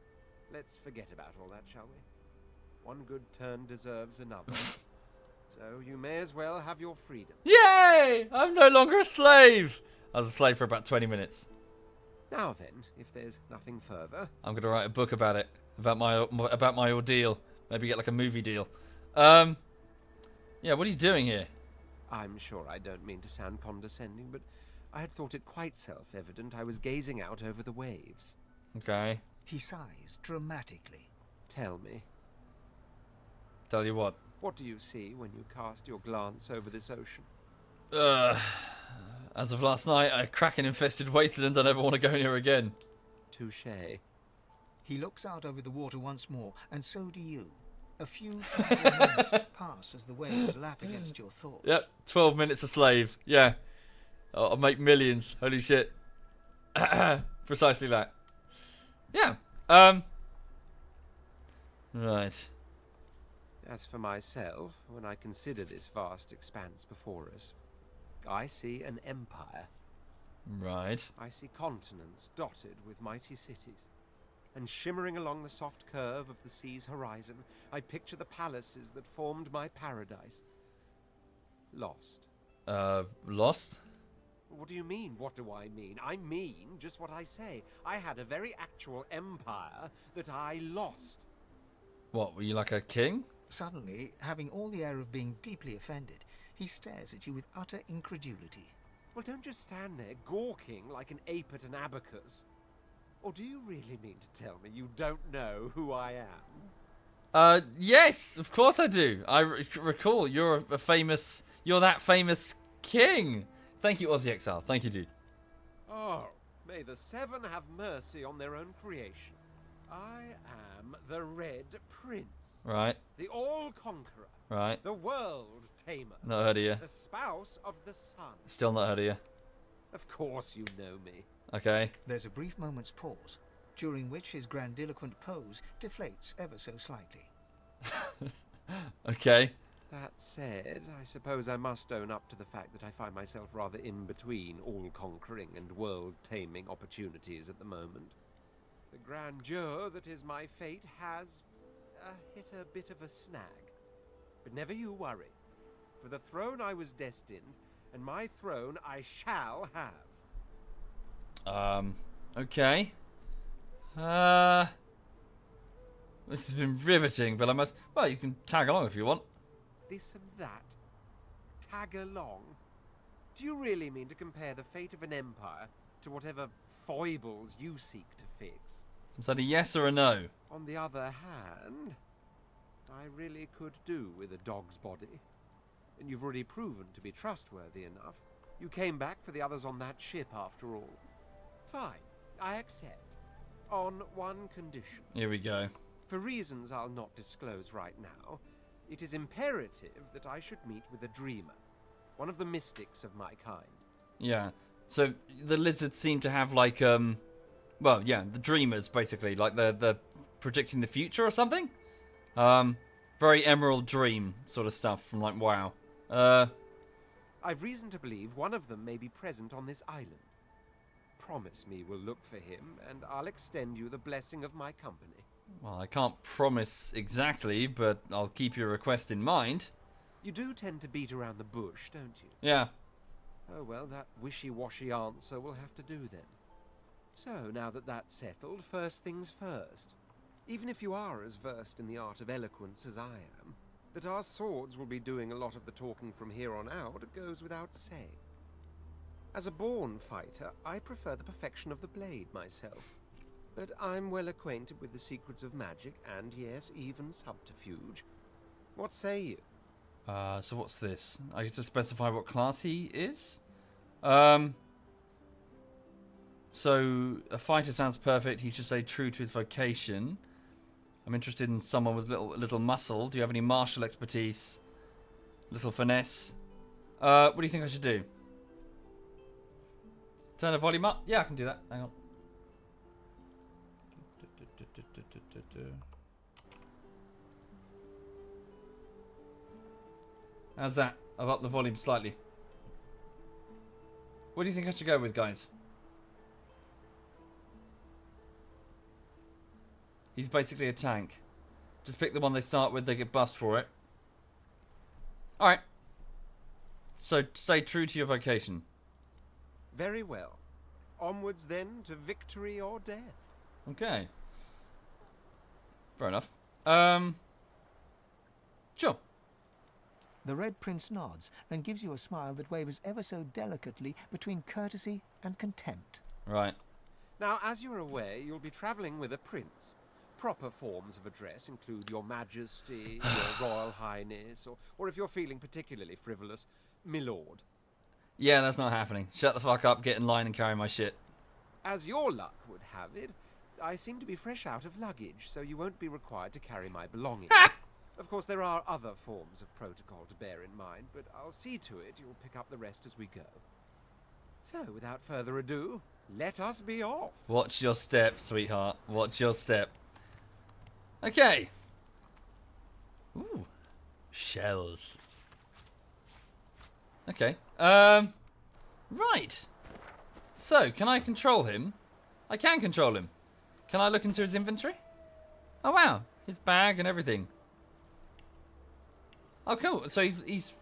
let's forget about all that, shall we? One good turn deserves another. So you may as well have your freedom. Yay! I'm no longer a slave! I was a slave for about 20 minutes. Now then, if there's nothing further... I'm going to write a book about it. About my ordeal. Maybe get like a movie deal. Yeah, what are you doing here? I'm sure I don't mean to sound condescending, but I had thought it quite self-evident I was gazing out over the waves. Okay. He sighs dramatically. Tell me. Tell you what. What do you see when you cast your glance over this ocean? As of last night, a kraken-infested wasteland I never want to go near again. Touché. He looks out over the water once more, and so do you. A few tranquil moments pass as the waves lap against your thoughts. Yep, 12 minutes a slave. Yeah. I'll make millions. Holy shit. Precisely that. Yeah. Right. As for myself, when I consider this vast expanse before us, I see an empire. Right. I see continents dotted with mighty cities. And shimmering along the soft curve of the sea's horizon, I picture the palaces that formed my paradise. Lost. Lost? What do you mean, what do I mean? I mean just what I say. I had a very actual empire that I lost. What, were you like a king? Suddenly, having all the air of being deeply offended, he stares at you with utter incredulity. Well, don't just stand there gawking like an ape at an abacus. Or do you really mean to tell me you don't know who I am? Yes, of course I do. I recall you're you're that famous king. Thank you, Aussie Exile. Thank you, dude. Oh, may the seven have mercy on their own creation. I am the Red Prince. Right. The All-Conqueror. Right. The World Tamer. Not heard of you. The spouse of the sun. Still not heard of you. Of course you know me. Okay. There's a brief moment's pause, during which his grandiloquent pose deflates ever so slightly. Okay. That said, I suppose I must own up to the fact that I find myself rather in between all-conquering and world-taming opportunities at the moment. The grandeur that is my fate has hit a bit of a snag. But never you worry. For the throne I was destined, and my throne I shall have. Okay. This has been riveting, but I must... Well, you can tag along if you want. This and that. Tag along. Do you really mean to compare the fate of an empire to whatever foibles you seek to fix? Is that a yes or a no? On the other hand, I really could do with a dog's body. And you've already proven to be trustworthy enough. You came back for the others on that ship after all. Fine, I accept. On one condition. Here we go. For reasons I'll not disclose right now, it is imperative that I should meet with a dreamer. One of the mystics of my kind. Yeah. So the lizards seem to have like well, yeah, the dreamers basically, like they're predicting the future or something. Very Emerald Dream sort of stuff from like WoW. I've reason to believe one of them may be present on this island. Promise me we'll look for him, and I'll extend you the blessing of my company. Well, I can't promise exactly, but I'll keep your request in mind. You do tend to beat around the bush, don't you? Yeah. Oh well, that wishy-washy answer will have to do then. So, now that that's settled, first things first. Even if you are as versed in the art of eloquence as I am, that our swords will be doing a lot of the talking from here on out goes without saying. As a born fighter, I prefer the perfection of the blade myself. But I'm well acquainted with the secrets of magic and, yes, even subterfuge. What say you? So what's this? I get to specify what class he is? So a fighter sounds perfect. He should stay true to his vocation. I'm interested in someone with little muscle. Do you have any martial expertise? Little finesse? What do you think I should do? Turn the volume up? Yeah, I can do that. Hang on. How's that? I've upped the volume slightly. What do you think I should go with, guys? He's basically a tank. Just pick the one they start with, they get bussed for it. Alright. So stay true to your vocation. Very well. Onwards then to victory or death. Okay. Fair enough. Sure. The Red Prince nods and gives you a smile that wavers ever so delicately between courtesy and contempt. Right. Now, as you're aware, you'll be travelling with a prince. Proper forms of address include Your Majesty, Your Royal Highness, or if you're feeling particularly frivolous, Milord. Yeah, that's not happening. Shut the fuck up, get in line and carry my shit. As your luck would have it, I seem to be fresh out of luggage, so you won't be required to carry my belongings. Of course, there are other forms of protocol to bear in mind, but I'll see to it you'll pick up the rest as we go. So, without further ado, let us be off. Watch your step, sweetheart. Watch your step. Okay. Ooh. Shells. Okay. Right. So, can I control him? I can control him. Can I look into his inventory? Oh, wow. His bag and everything. Oh, cool. So he's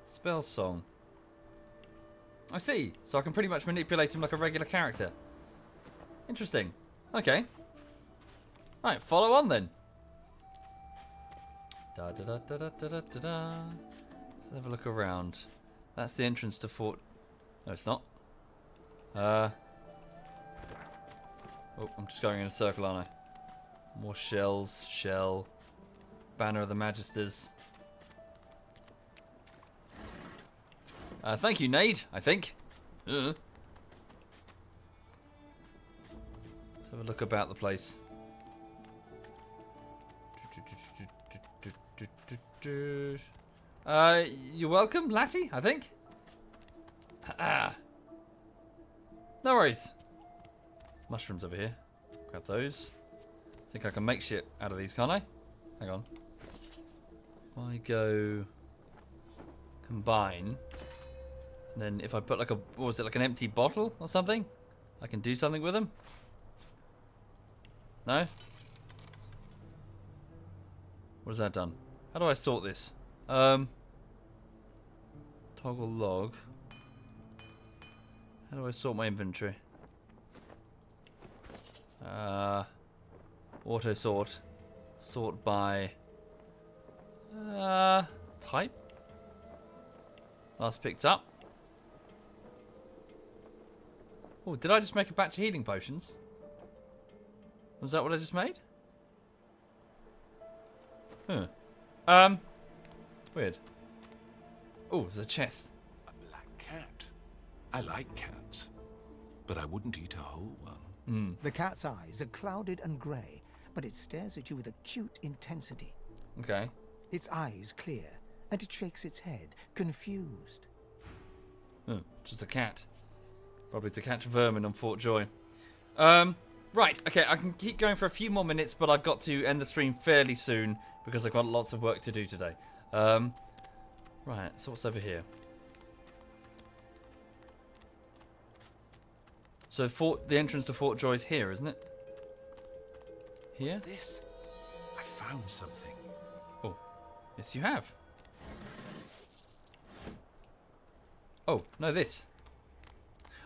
spell song. I see. So I can pretty much manipulate him like a regular character. Interesting. Okay. Right, follow on then. Da da da da da da da da. Let's have a look around. That's the entrance to Fort. No, it's not. Oh, I'm just going in a circle, aren't I? More shells. Shell. Banner of the Magisters. Thank you, Nade, I think. Let's have a look about the place. You're welcome, Latty, I think. No worries. Mushrooms over here. Grab those. Think I can make shit out of these, can't I? Hang on. If I go combine, and then if I put like a, what was it, like an empty bottle or something, I can do something with them. No? What has that done? How do I sort this? Toggle log. How do I sort my inventory? Auto sort. Sort by type. Last picked up. Oh, did I just make a batch of healing potions? Was that what I just made? Huh. Weird. Oh, there's a chest. A black cat. I like cats, but I wouldn't eat a whole one. The cat's eyes are clouded and grey, but it stares at you with acute intensity. Okay. Its eyes clear, and it shakes its head, confused. Just a cat. Probably to catch vermin on Fort Joy. Right, okay, I can keep going for a few more minutes, but I've got to end the stream fairly soon because I've got lots of work to do today. Right, so what's over here? So the entrance to Fort Joy is here, isn't it? Here? What's this? I found something. Oh, yes you have. Oh, no, this.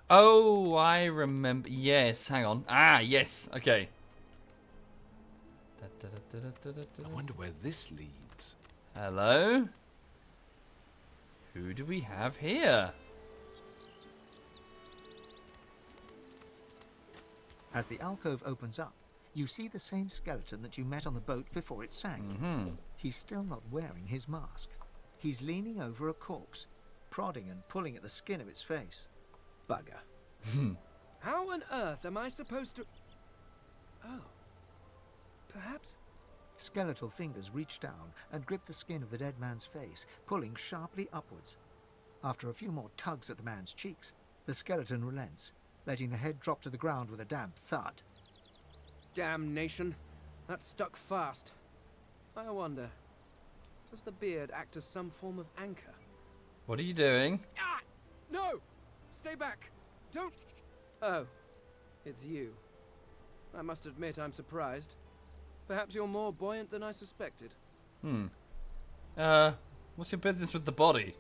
Oh, I remember. Yes, hang on. Ah, yes, okay. I wonder where this leads. Hello? Who do we have here? As the alcove opens up, you see the same skeleton that you met on the boat before it sank. He's still not wearing his mask. He's leaning over a corpse, prodding and pulling at the skin of its face. Bugger. How on earth am I supposed to... Oh. Perhaps... Skeletal fingers reach down and grip the skin of the dead man's face, pulling sharply upwards. After a few more tugs at the man's cheeks, the skeleton relents, letting the head drop to the ground with a damp thud. Damnation. That stuck fast. I wonder, does the beard act as some form of anchor? What are you doing? Ah! No! Stay back! Don't... Oh, it's you. I must admit I'm surprised. Perhaps you're more buoyant than I suspected. What's your business with the body?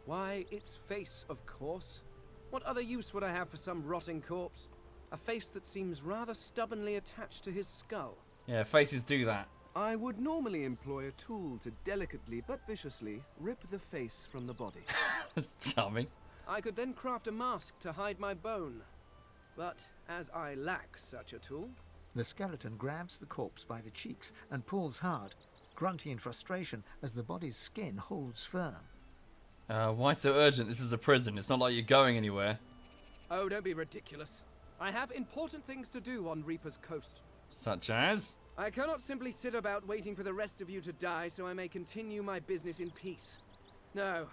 Why, its face, of course. What other use would I have for some rotting corpse? A face that seems rather stubbornly attached to his skull. Yeah, faces do that. I would normally employ a tool to delicately but viciously rip the face from the body. That's charming. I could then craft a mask to hide my bone. But as I lack such a tool... The skeleton grabs the corpse by the cheeks and pulls hard, grunting in frustration as the body's skin holds firm. Why so urgent? This is a prison. It's not like you're going anywhere. Oh, don't be ridiculous. I have important things to do on Reaper's Coast. Such as? I cannot simply sit about waiting for the rest of you to die so I may continue my business in peace. No,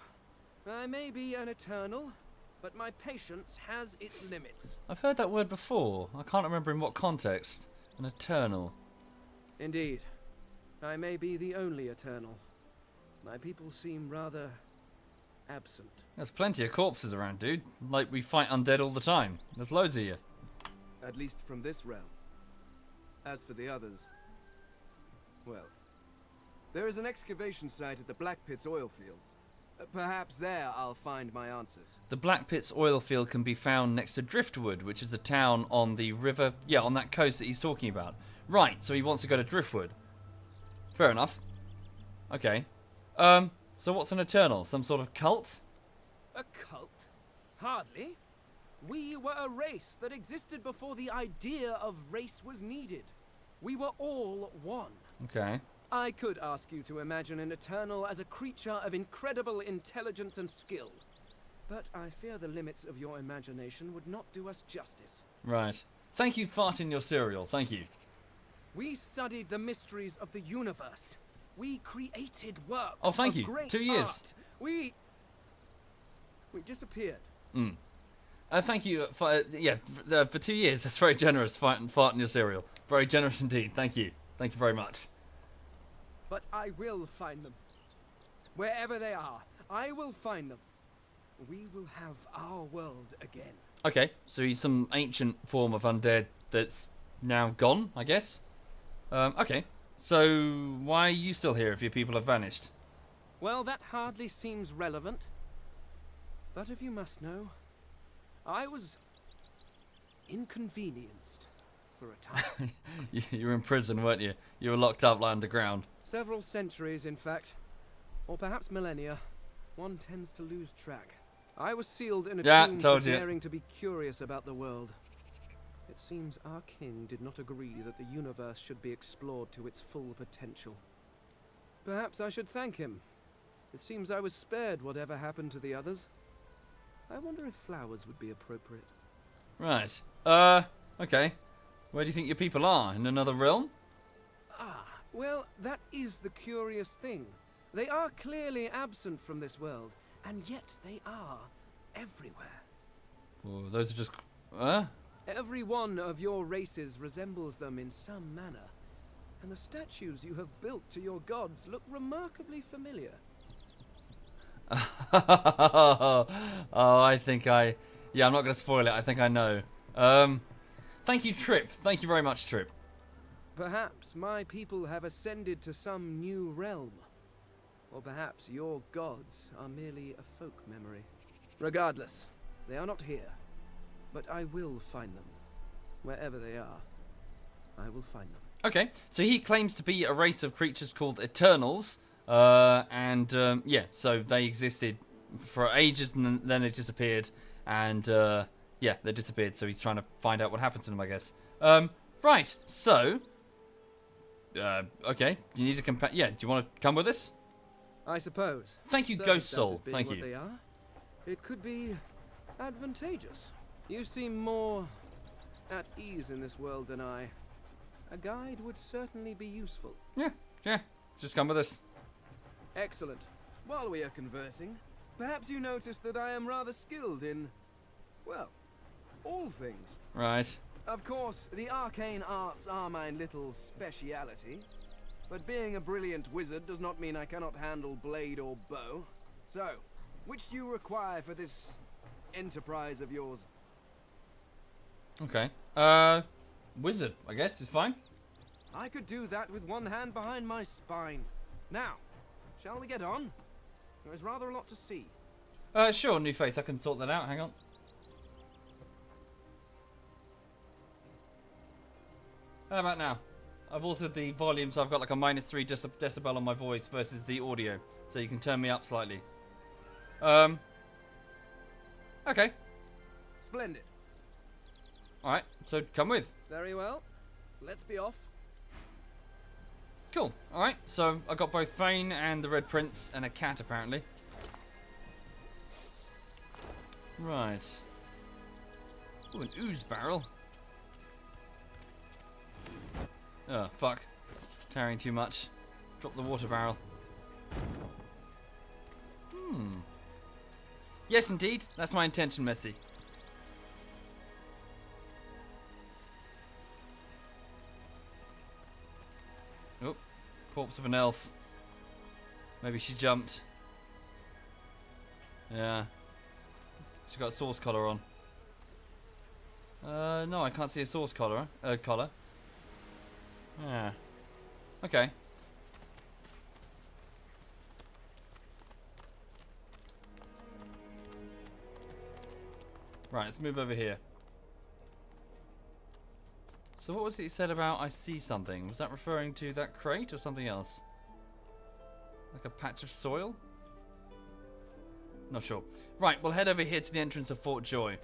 I may be an eternal, but my patience has its limits. I've heard that word before. I can't remember in what context. An eternal. Indeed. I may be the only eternal. My people seem rather absent. There's plenty of corpses around, dude. Like, we fight undead all the time. There's loads of you. At least from this realm. As for the others, well, there is an excavation site at the Black Pit's oil fields. Perhaps there I'll find my answers. The Black Pit's oil field can be found next to Driftwood, which is a town on the river, on that coast that he's talking about. Right, so he wants to go to Driftwood. Fair enough. Okay. So what's an Eternal? Some sort of cult? A cult? Hardly. We were a race that existed before the idea of race was needed. We were all one. Okay. I could ask you to imagine an Eternal as a creature of incredible intelligence and skill. But I fear the limits of your imagination would not do us justice. Right. Thank you, fart in your cereal. Thank you. We studied the mysteries of the universe. We created works Oh, thank of you. great 2 years. art. We disappeared. Thank you for 2 years. That's very generous. Fart in your cereal. Very generous indeed. Thank you. Thank you very much. But I will find them. Wherever they are, I will find them. We will have our world again. Okay, so he's some ancient form of undead that's now gone, I guess. Okay, so why are you still here if your people have vanished? Well, that hardly seems relevant. But if you must know, I was inconvenienced for a time. You were in prison, weren't you? You were locked up like underground. Several centuries, in fact. Or perhaps millennia. One tends to lose track. I was sealed in a tomb for daring to be curious about the world. It seems our king did not agree that the universe should be explored to its full potential. Perhaps I should thank him. It seems I was spared whatever happened to the others. I wonder if flowers would be appropriate. Right. Okay. Where do you think your people are? In another realm? Well, that is the curious thing. They are clearly absent from this world, and yet they are everywhere. Oh, those are just... Every one of your races resembles them in some manner, and the statues you have built to your gods look remarkably familiar. I think I... Yeah, I'm not going to spoil it. I think I know. Thank you, Trip. Thank you very much, Trip. Perhaps my people have ascended to some new realm. Or perhaps your gods are merely a folk memory. Regardless, they are not here. But I will find them. Wherever they are, I will find them. Okay, so he claims to be a race of creatures called Eternals. So they existed for ages and then they disappeared. And, they disappeared. So he's trying to find out what happened to them, I guess. Right, so... okay, do you need to compare... Yeah, do you want to come with us? I suppose. Thank you, Ghost Soul. Circumstances being Thank what you. They are, it could be advantageous. You seem more at ease in this world than I. A guide would certainly be useful. Yeah, just come with us. Excellent. While we are conversing, perhaps you notice that I am rather skilled in, well, all things. Right. Of course, the arcane arts are my little speciality, but being a brilliant wizard does not mean I cannot handle blade or bow. So, which do you require for this enterprise of yours? Okay. Wizard, I guess, is fine. I could do that with one hand behind my spine. Now, shall we get on? There is rather a lot to see. Sure, new face, I can sort that out. Hang on. How about now? I've altered the volume so I've got like a -3 decibel on my voice versus the audio. So you can turn me up slightly. Okay. Splendid. Alright, so come with. Very well. Let's be off. Cool. Alright, so I got both Fane and the Red Prince and a cat apparently. Right. Ooh, an ooze barrel. Oh, fuck. Carrying too much. Drop the water barrel. Yes, indeed. That's my intention, Messi. Oh, corpse of an elf. Maybe she jumped. Yeah. She's got a source collar on. No, I can't see a source collar. Collar. Yeah. Okay. Right, let's move over here. So what was it you said about I see something? Was that referring to that crate or something else? Like a patch of soil? Not sure. Right, we'll head over here to the entrance of Fort Joy.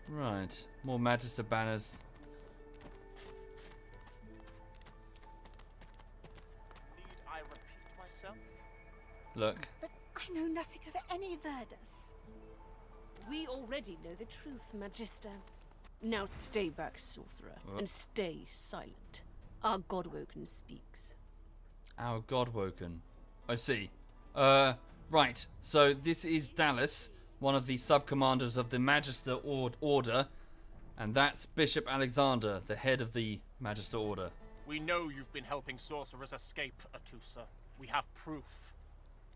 Right, more Magister banners. Need I repeat myself? Look. But I know nothing of any Verdus. We already know the truth, Magister. Now stay back, sorcerer, and stay silent. Our Godwoken speaks. Our Godwoken. I see. Right. So this is Dallas, one of the sub-commanders of the Magister Order, and that's Bishop Alexander, the head of the Magister Order. We know you've been helping sorcerers escape, Atusa. We have proof.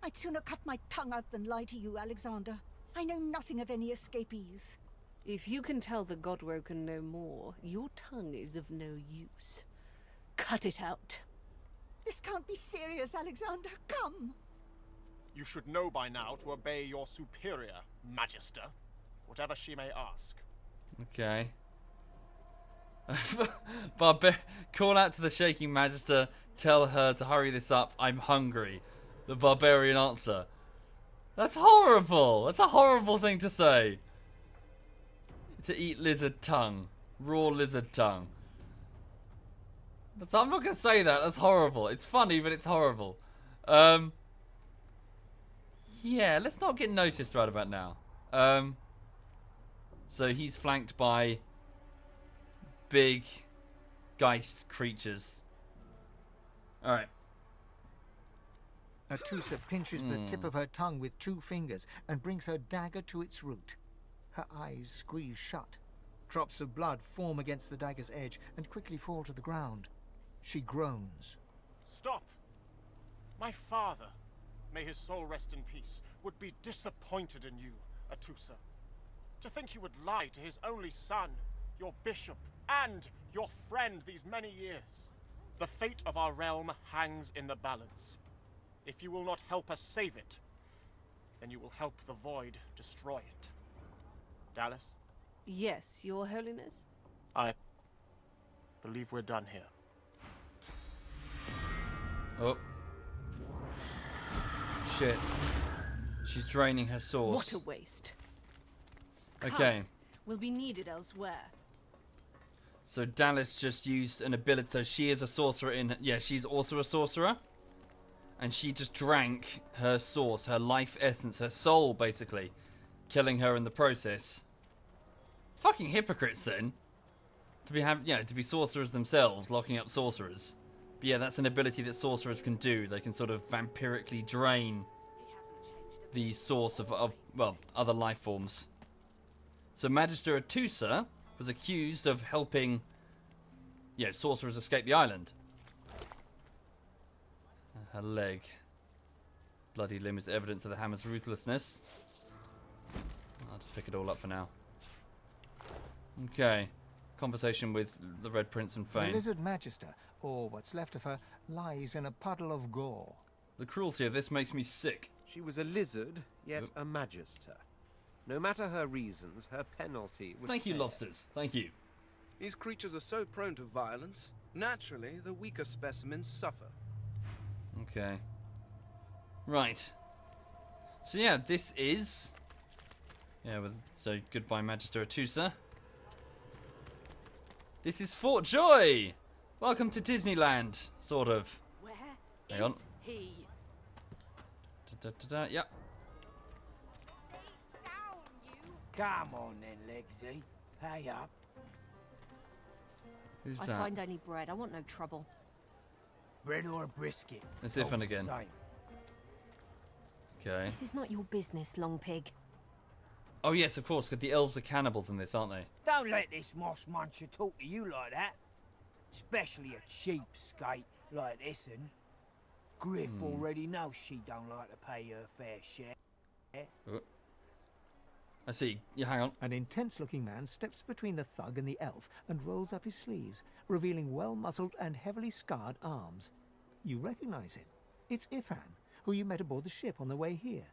I'd sooner cut my tongue out than lie to you, Alexander. I know nothing of any escapees. If you can tell the Godwoken no more, your tongue is of no use. Cut it out. This can't be serious, Alexander. Come. You should know by now to obey your superior, Magister, whatever she may ask. Okay. Call out to the shaking Magister. Tell her to hurry this up. I'm hungry. The barbarian answer. That's horrible. That's a horrible thing to say. To eat lizard tongue. Raw lizard tongue. I'm not going to say that. That's horrible. It's funny, but it's horrible. Yeah, let's not get noticed right about now. So he's flanked by big Geist creatures. Alright. Atusa pinches the tip of her tongue with 2 fingers and brings her dagger to its root. Her eyes squeeze shut. Drops of blood form against the dagger's edge and quickly fall to the ground. She groans. Stop! My father, may his soul rest in peace, would be disappointed in you, Atusa. To think you would lie to his only son, your bishop, and your friend these many years. The fate of our realm hangs in the balance. If you will not help us save it, then you will help the Void destroy it. Dallas? Yes, Your Holiness? I believe we're done here. Oh. Shit. She's draining her source. What a waste. Okay. Come. Will be needed elsewhere. So Dallas just used an ability. So she is a sorcerer in... Yeah, she's also a sorcerer. And she just drank her source, her life essence, her soul, basically. Killing her in the process. Fucking hypocrites, then. To be sorcerers themselves, locking up sorcerers. But yeah, that's an ability that sorcerers can do. They can sort of vampirically drain the source of other life forms. So Magister Atusa was accused of helping, sorcerers escape the island. Her leg. Bloody limb is evidence of the hammer's ruthlessness. I'll just pick it all up for now. Okay. Conversation with the Red Prince and Fane. The Lizard Magister, or what's left of her, lies in a puddle of gore. The cruelty of this makes me sick. She was a lizard, yet a magister. No matter her reasons, her penalty was Thank you, fair. lobsters. Thank you. These creatures are so prone to violence. Naturally, the weaker specimens suffer. Okay. Right. So yeah, this is... Yeah, so goodbye, Magister Atusa. This is Fort Joy! Welcome to Disneyland, sort of. Where Hang on. is he? Yep. Come on then, Legsy. Pay up. Who's I that? find I need bread. I want no trouble. Bread or a brisket. It's different both the again. same. Okay. This is not your business, Long Pig. Oh yes, of course, because the elves are cannibals in this, aren't they? Don't let this moss muncher talk to you like that. Especially a cheapskate like this one. Griff already knows she don't like to pay her fair share. Oh. I see. Yeah, hang on. An intense-looking man steps between the thug and the elf and rolls up his sleeves, revealing well-muscled and heavily scarred arms. You recognize him. It's Ifan, who you met aboard the ship on the way here.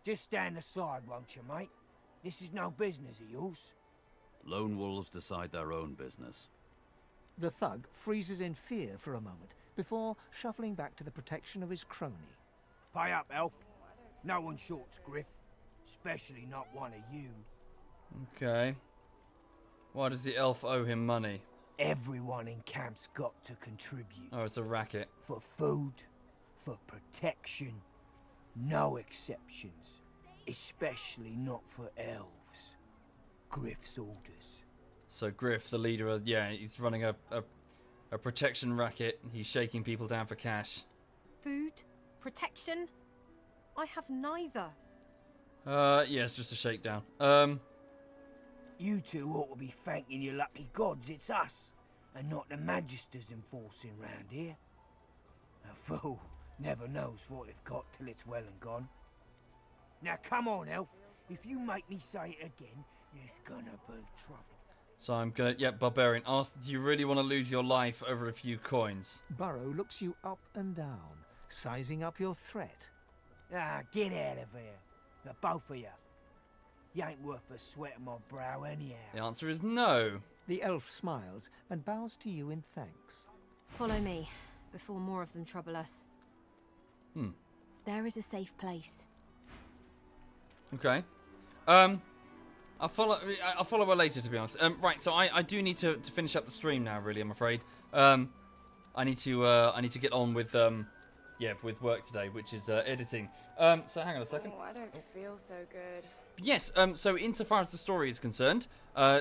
Just stand aside, won't you, mate? This is no business of yours. Lone wolves decide their own business. The thug freezes in fear for a moment before shuffling back to the protection of his crony. Pay up, elf. No one shorts Griff. Especially not one of you. Okay. Why does the elf owe him money? Everyone in camp's got to contribute. Oh, it's a racket. For food, for protection. No exceptions. Especially not for elves. Griff's orders. So Griff, the leader of... Yeah, he's running a protection racket. He's shaking people down for cash. Food? Protection? I have neither. Yeah, it's just a shakedown. You two ought to be thanking your lucky gods it's us, and not the Magisters enforcing round here. A fool never knows what they've got till it's well and gone. Now come on, elf. If you make me say it again, there's gonna be trouble. So I'm gonna... Yeah, Barbarian. Ask, do you really want to lose your life over a few coins? Burrow looks you up and down, sizing up your threat. Ah, get out of here. The both of you. You ain't worth the sweat of my brow anyhow. The answer is no. The elf smiles and bows to you in thanks. Follow me, before more of them trouble us. There is a safe place. Okay. I'll follow her later, to be honest. Right, so I do need to finish up the stream now, really, I'm afraid. I need to get on with with work today, which is editing. So hang on a second. Oh, I don't feel so good. Yes, so insofar as the story is concerned,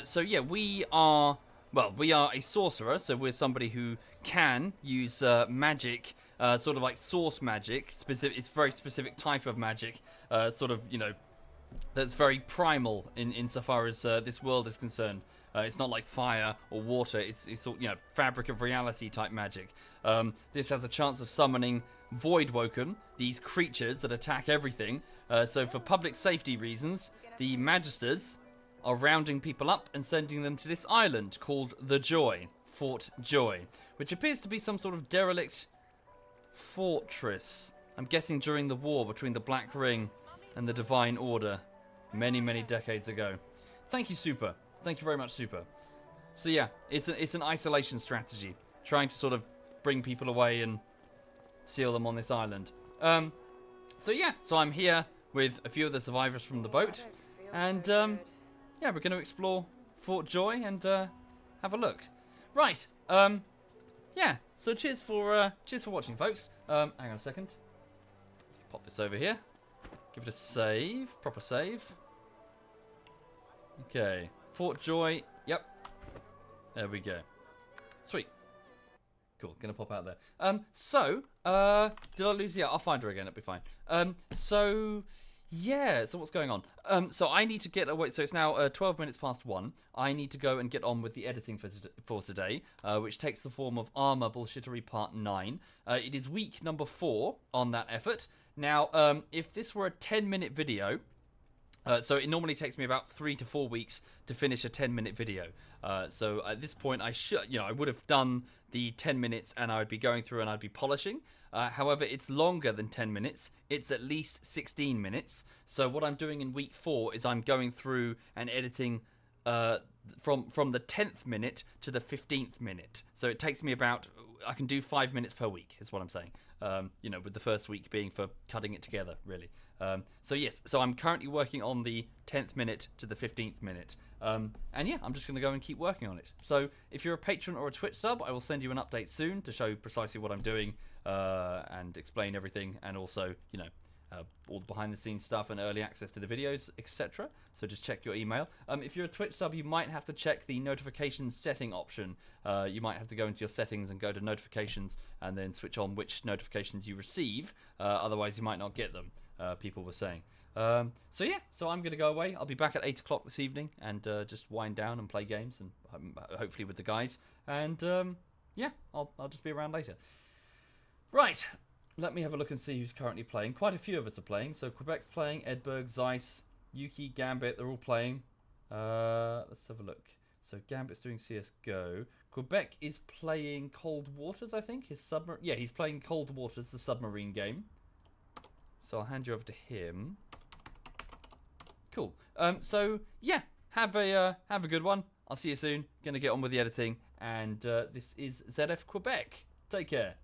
so yeah, we are a sorcerer, so we're somebody who can use magic, sort of like source magic, it's a very specific type of magic, sort of, that's very primal insofar as this world is concerned. It's not like fire or water, it's fabric of reality type magic. This has a chance of summoning Voidwoken, these creatures that attack everything. So for public safety reasons, the Magisters are rounding people up and sending them to this island called the Joy, Fort Joy, which appears to be some sort of derelict fortress. I'm guessing during the war between the Black Ring and the Divine Order many, many decades ago. Thank you, Super. Thank you very much, Super. So yeah, it's an isolation strategy, trying to sort of bring people away and seal them on this island. So yeah, so I'm here with a few of the survivors from the boat, and yeah, we're going to explore Fort Joy and have a look. Right. Yeah. So cheers for watching, folks. Hang on a second. Let's pop this over here. Give it a save, proper save. Okay, Fort Joy. Yep. There we go. Sweet. Cool, gonna pop out there. So, did I lose? Yeah, I'll find her again, it'll be fine. So, yeah, so what's going on? So I need to get away, so it's now 12 minutes past 1. I need to go and get on with the editing for today, which takes the form of Armor Bullshittery Part 9. It is week number 4 on that effort. Now, if this were a 10-minute video, So it normally takes me about 3 to 4 weeks to finish a 10-minute video. So at this point, I would have done the 10 minutes and I would be going through and I'd be polishing. However, it's longer than 10 minutes. It's at least 16 minutes. So what I'm doing in week 4 is I'm going through and editing from the 10th minute to the 15th minute. So it takes me I can do 5 minutes per week, is what I'm saying. With the first week being for cutting it together, really. So I'm currently working on the 10th minute to the 15th minute. I'm just going to go and keep working on it. So if you're a patron or a Twitch sub, I will send you an update soon to show precisely what I'm doing and explain everything, and also, all the behind the scenes stuff and early access to the videos, etc. So just check your email. If you're a Twitch sub, you might have to check the notifications setting option. You might have to go into your settings and go to notifications and then switch on which notifications you receive. Otherwise, you might not get them, people were saying. So I'm going to go away. I'll be back at 8 o'clock this evening and just wind down and play games, and hopefully with the guys. And I'll just be around later. Right. Let me have a look and see who's currently playing. Quite a few of us are playing. So Quebec's playing, Edberg, Zeiss, Yuki, Gambit, they're all playing. Let's have a look. So Gambit's doing CSGO. Quebec is playing Cold Waters, I think. He's playing Cold Waters, the submarine game. So I'll hand you over to him. Cool. Have a good one. I'll see you soon. Gonna get on with the editing. And this is ZF Quebec. Take care.